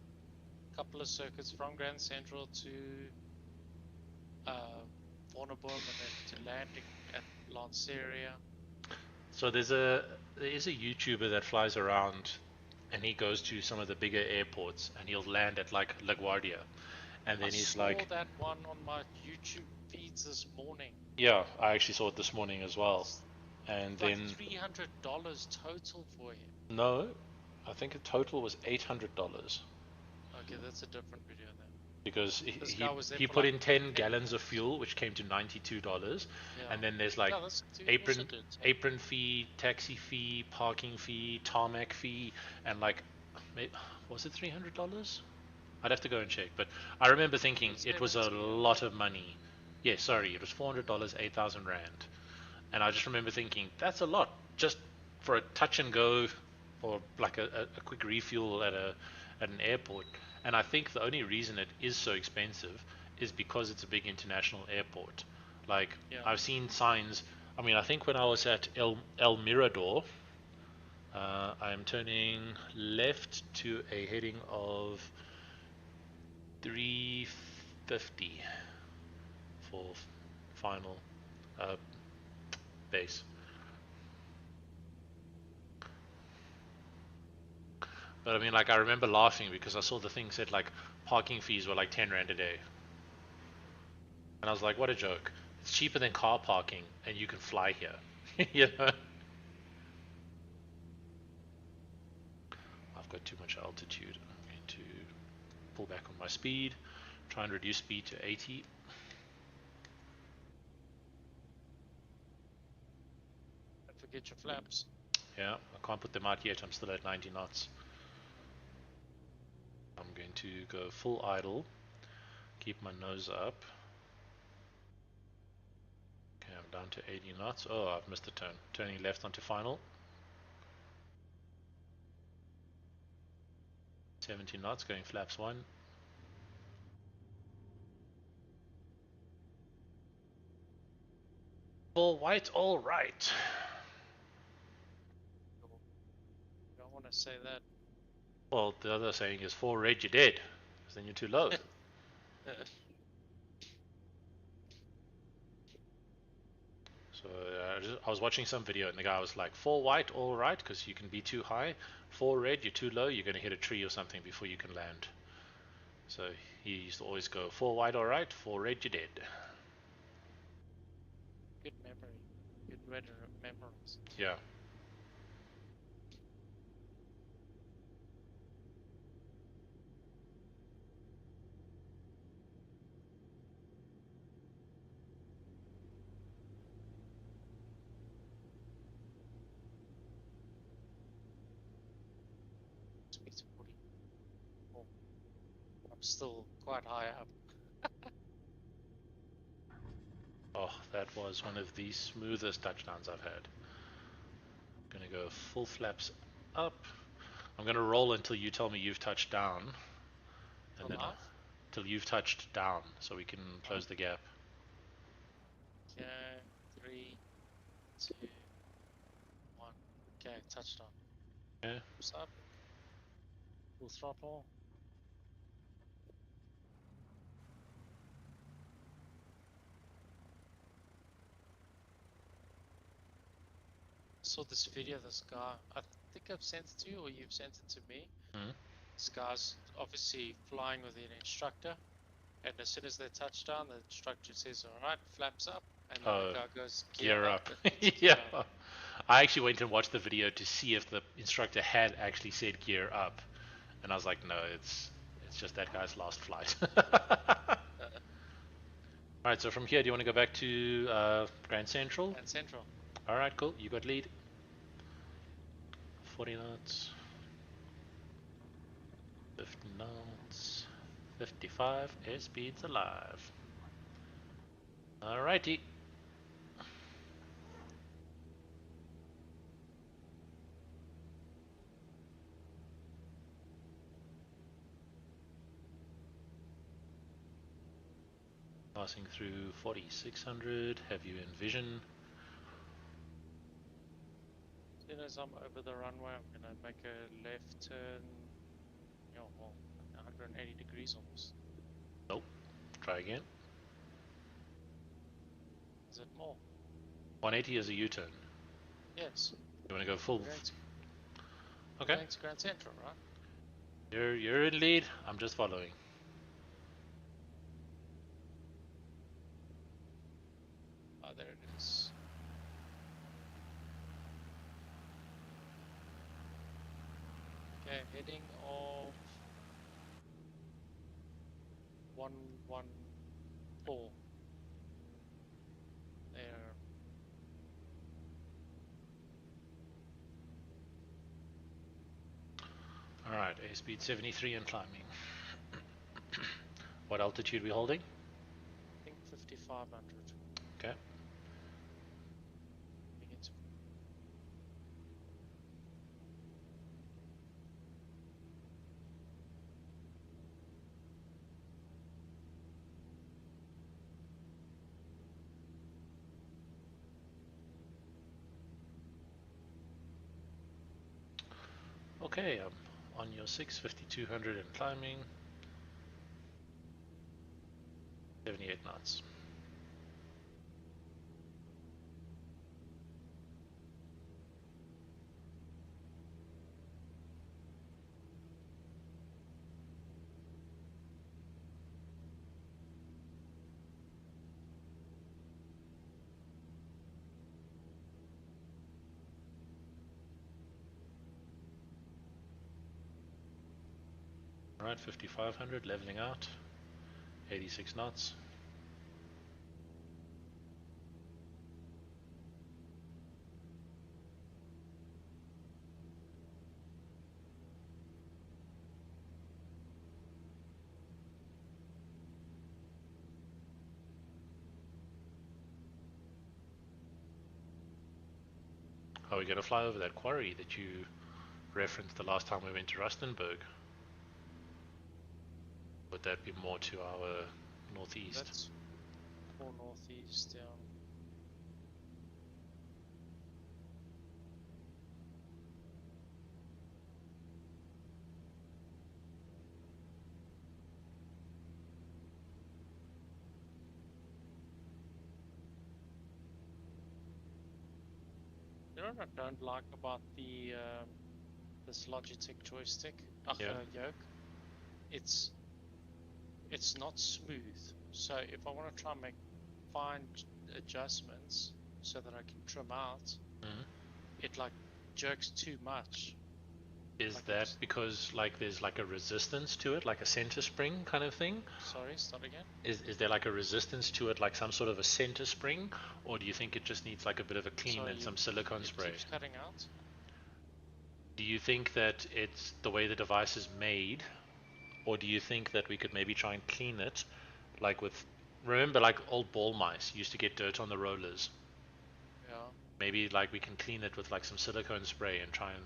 a couple of circuits from Grand Central to Warrnamboom and then to landing at Lanseria. So there is a YouTuber that flies around, and he goes to some of the bigger airports, and he'll land at like LaGuardia, and then he's like, I saw that one on my YouTube feeds this morning. yeah, I actually saw it this morning as well. And it's then like $300 total for him. No, I think the total was $800. Okay, that's a different video then. Because he put in 10 gallons of fuel, which came to $92, and then there's like apron fee, taxi fee, parking fee, tarmac fee, and like, was it $300? I'd have to go and check, but I remember thinking it was a lot of money. Yeah, sorry, it was $400, 8,000 rand, and I just remember thinking that's a lot just for a touch and go, or like a quick refuel at an airport. And I think the only reason it is so expensive is because it's a big international airport. Like, I've seen signs. I mean, I think when I was at El Mirador, I am turning left to a heading of 350 for final base. But I mean, like, I remember laughing because I saw the thing said like parking fees were like 10 rand a day, and I was like, what a joke! It's cheaper than car parking, and you can fly here. You know? I've got too much altitude. I'm going to pull back on my speed, try and reduce speed to 80. Don't forget your flaps. Yeah, I can't put them out yet. I'm still at 90 knots. I'm going to go full idle, keep my nose up. Okay, I'm down to 80 knots. Oh, I've missed a turn. Turning left onto final. 70 knots, going flaps 1. Full white, all right. I don't want to say that. Well, the other saying is 4 red, you're dead. Because then you're too low. So I was watching some video, and the guy was like, 4 white, all right, because you can be too high. 4 red, you're too low, you're going to hit a tree or something before you can land. So he used to always go, 4 white, all right, 4 red, you're dead. Good memory. Good way to memorize. Yeah. I'm still quite high up. Oh, that was one of the smoothest touchdowns I've had. Gonna go full flaps up. I'm gonna roll until you tell me you've touched down, and then till you've touched down, so we can close the gap. Okay, 3, 2, 1. Okay, touchdown. Okay. What's up? Full throttle. Saw this video of this guy. I think I've sent it to you, or you've sent it to me. This guy's obviously flying with an instructor, and as soon as they touch down, the instructor says, "Alright, flaps up," and then the guy goes, "Gear up." Yeah. I actually went and watched the video to see if the instructor had actually said gear up, and I was like, no, it's just that guy's last flight. Alright, so from here, do you want to go back to Grand Central? Grand Central. Alright, cool. You got lead. 40 knots. 50 knots. 55. Airspeed's alive. Alrighty. Passing through 4600. Have you in vision? As soon as I'm over the runway, I'm gonna make a left turn. Yeah, well, 180 degrees almost. Nope. Try again. Is it more? 180 is a U-turn. Yes. You want to go full? Okay. Going to Grand Central, right? You're in lead. I'm just following. Oh, there it is. Okay, heading of 114. There. Alright, airspeed 73 and climbing. What altitude are we holding? I think 5,500. Okay. Okay, I'm on your 6, 5200 and climbing. 78 knots. Alright, 5500, leveling out. 86 knots. Are we going to fly over that quarry that you referenced the last time we went to Rustenburg? Would that be more to our northeast? That's more northeast, yeah. You know what I don't like about the this Logitech joystick, yoke? It's not smooth. So if I want to try and make fine adjustments so that I can trim out, it like jerks too much. Is like that because like there's like a resistance to it, like a center spring kind of thing? Sorry, start again. Is there like a resistance to it, like some sort of a center spring, or do you think it just needs like a bit of a clean and some silicone spray? It keeps cutting out. Do you think that it's the way the device is made, or do you think that we could maybe try and clean it, like with, remember like old ball mice used to get dirt on the rollers? Yeah. Maybe like we can clean it with like some silicone spray and try and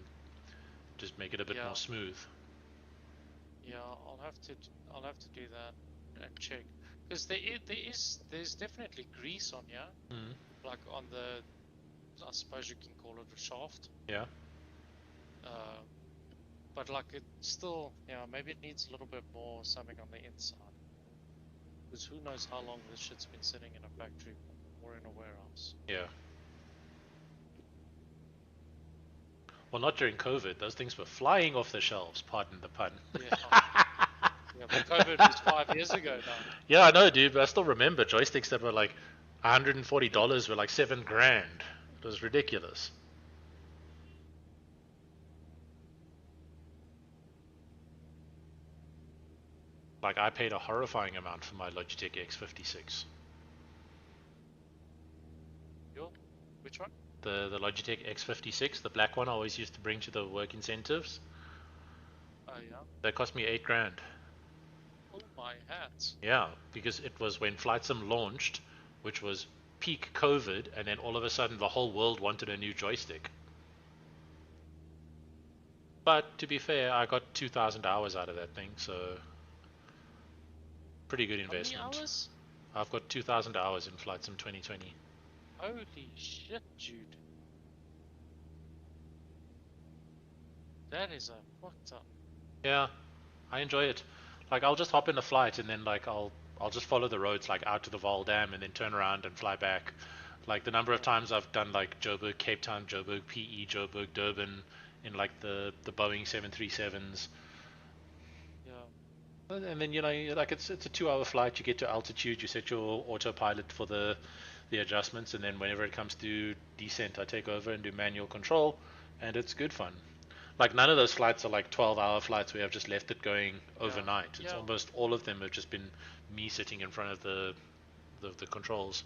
just make it a bit more smooth. Yeah, I'll have to do that and check, because there's definitely grease on here, like on the, I suppose you can call it a shaft. Yeah. But like it still, maybe it needs a little bit more something on the inside, because who knows how long this shit's been sitting in a factory or in a warehouse. Yeah. Well, not during COVID. Those things were flying off the shelves, pardon the pun. Yeah, but COVID was 5 years ago now. Yeah, I know, dude, but I still remember joysticks that were like $140 were like $7,000. It was ridiculous. Like, I paid a horrifying amount for my Logitech X56. Which one? The Logitech X56, the black one I always used to bring to the work incentives. Oh, yeah. That cost me $8,000. Oh my hats. Yeah, because it was when Flight Sim launched, which was peak COVID, and then all of a sudden the whole world wanted a new joystick. But to be fair, I got 2,000 hours out of that thing, so pretty good investment. How many hours? I've got 2,000 hours in Flight Sim 2020. Holy shit, dude. That is a fucked up. Yeah, I enjoy it. Like, I'll just hop in a flight and then like I'll just follow the roads like out to the Vaal Dam and then turn around and fly back. Like the number of times I've done like Joburg, Cape Town, Joburg, PE, Joburg, Durban in like the Boeing 737s. Yeah. And then like it's a 2-hour flight. You get to altitude, you set your autopilot for the adjustments, and then whenever it comes to descent, I take over and do manual control, and it's good fun. Like none of those flights are like 12-hour flights where I've just left it going overnight. It's almost all of them have just been me sitting in front of the controls.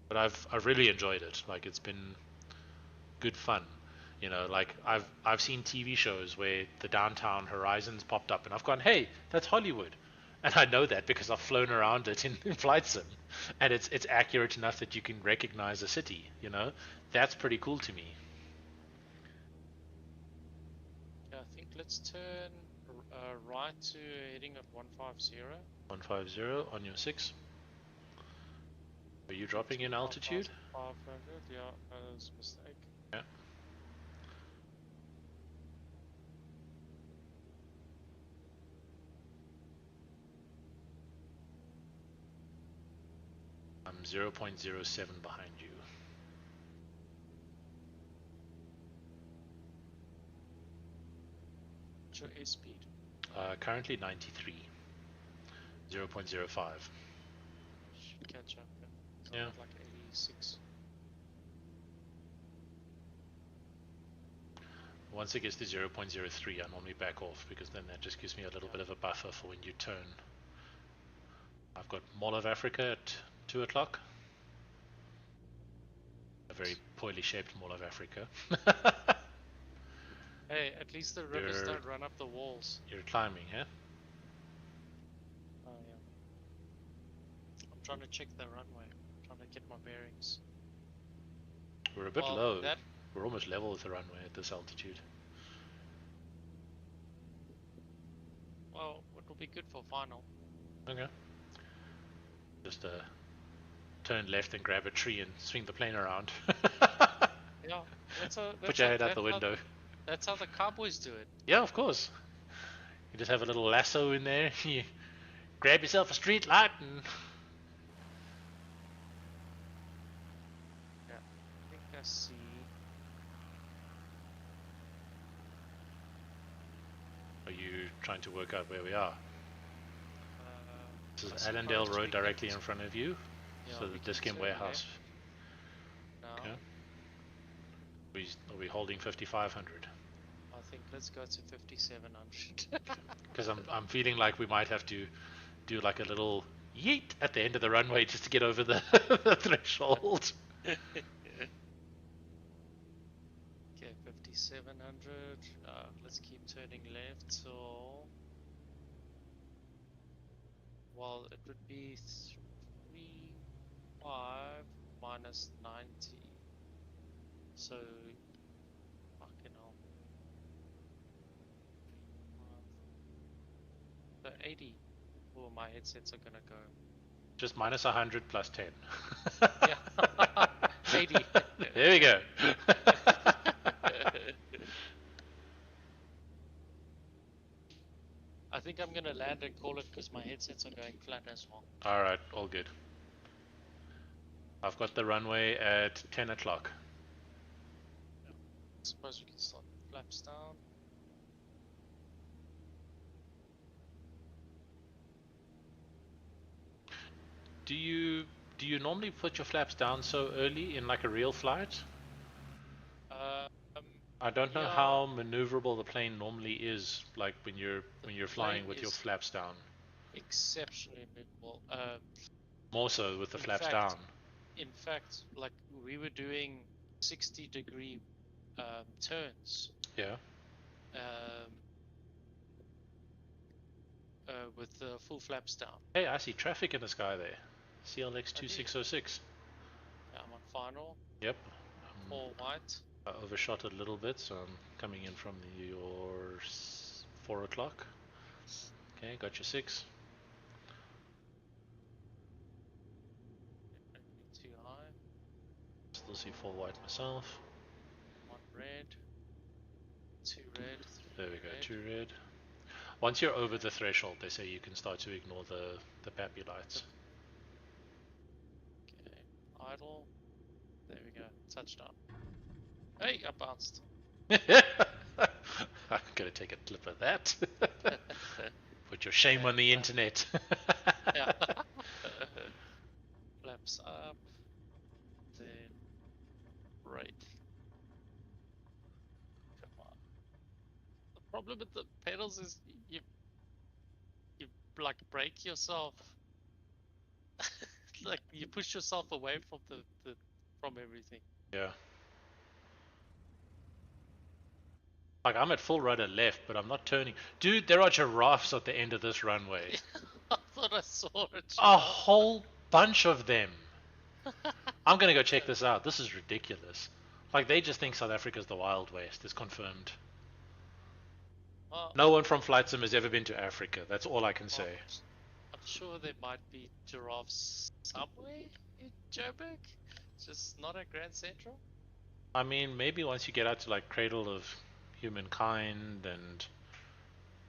But I've really enjoyed it. Like it's been good fun. Like I've seen TV shows where the downtown horizons popped up, and I've gone, hey, that's Hollywood, and I know that because I've flown around it in Flight Sim, and it's accurate enough that you can recognize a city. That's pretty cool to me. Yeah, I think let's turn right to heading of 150. 150 on your 6. Are you dropping in altitude? 500, yeah, that was a mistake. Yeah. I'm 0.07 behind you. What's your airspeed? Currently 93. 0.05. Should catch up. Yeah. Like 86. Once it gets to 0.03, I normally back off because then that just gives me a little bit of a buffer for when you turn. I've got Mall of Africa at 2 o'clock. A very poorly shaped Mall of Africa. Hey, at least the rivers don't run up the walls. You're climbing, huh? Oh, yeah. I'm trying to check the runway. I'm trying to get my bearings. We're a bit low. We're almost level with the runway at this altitude. Well, it will be good for final. Okay. Just turn left and grab a tree and swing the plane around. Yeah, put your head out the window. That's how the cowboys do it. Yeah, of course. You just have a little lasso in there. You grab yourself a street light and... Yeah, I think I see... Are you trying to work out where we are? This is I Allendale suppose Road we directly can- in front of you. Yeah, So we the can Discount turn Warehouse. left. No, Okay. Are we holding 5,500? I think let's go to 5,700. Because I'm feeling like we might have to do like a little yeet at the end of the runway just to get over the, the threshold. Okay, 5,700. Let's keep turning left. So well, it would be 3.5 minus 90. So, fucking hell. So 80. Oh, my headsets are gonna go. Just minus 100 plus 10. Yeah. 80. There we go. I think I'm gonna land and call it because my headsets are going flat as well. Alright, all good. I've got the runway at 10 o'clock. I suppose we can start flaps down. Do you normally put your flaps down so early in like a real flight? I don't know yeah, how maneuverable the plane normally is, like when you're flying with your flaps down. Exceptionally movable. More so with the flaps down. In fact, like we were doing 60-degree turns. Yeah. With the full flaps down. Hey, I see traffic in the sky there. CLX 2606. Yeah, I'm on final. Yep. All white. I overshot a little bit, so I'm coming in from your 4 o'clock. Okay, got your 6. Too high. Still see 4 white myself. 1 red. 2 red. 3 there we go, red. 2 red. Once you're over the threshold, they say you can start to ignore the PAPI lights. Okay, idle. There we go, touchdown. Hey, I bounced. I'm gonna take a clip of that. Put your shame on the internet. Yeah. Flaps up. Then right. Come on. The problem with the pedals is you like break yourself. Like you push yourself away from everything. Yeah. Like I'm at full rudder left, but I'm not turning. Dude, there are giraffes at the end of this runway. I thought I saw it. A whole bunch of them. I'm gonna go check this out. This is ridiculous. Like they just think South Africa's the Wild West. It's confirmed. Well, no one from Flight Sim has ever been to Africa. That's all I can say. I'm sure there might be giraffes somewhere in Joburg, just not at Grand Central. I mean, maybe once you get out to like Cradle of Humankind and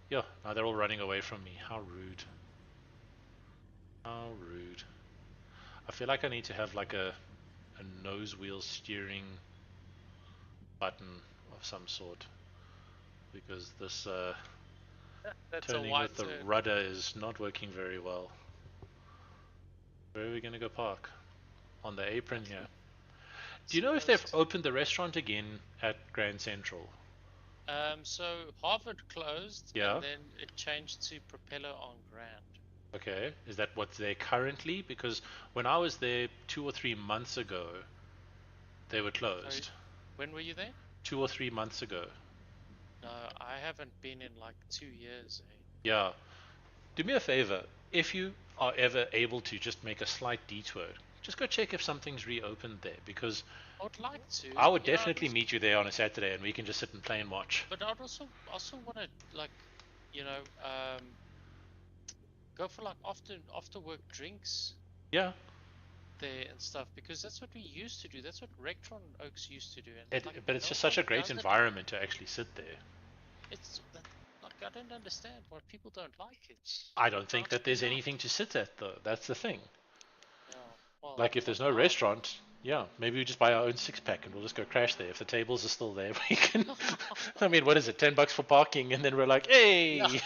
yeah, now they're all running away from me. How rude. How rude. I feel like I need to have like a nose wheel steering button of some sort, because this turning with the rudder is not working very well. Where are we going to go park? On the apron here. Do you know if they've opened the restaurant again at Grand Central? So Harvard closed, yeah, and then it changed to Propeller on Grand. Okay, is that what's there currently? Because when I was there 2 or 3 months ago, they were closed. When were you there? 2 or 3 months ago. No, I haven't been in like 2 years. Yeah. Do me a favor. If you are ever able to just make a slight detour, just go check if something's reopened there, because I would like to. I would definitely meet you there on a Saturday and we can just sit and play and watch. But I'd also want to, like, you know, go for like after work drinks. Yeah. There and stuff, because that's what we used to do. That's what Rectron Oaks used to do. And but it's just such a great environment to actually sit there. It's like I don't understand why people don't like it. I don't think that there's anything to sit at though. That's the thing. Yeah, well, like if there's no restaurant, yeah, maybe we just buy our own 6-pack and we'll just go crash there. If the tables are still there, we can. I mean, what is it? $10 for parking, and then we're like, hey. Yeah.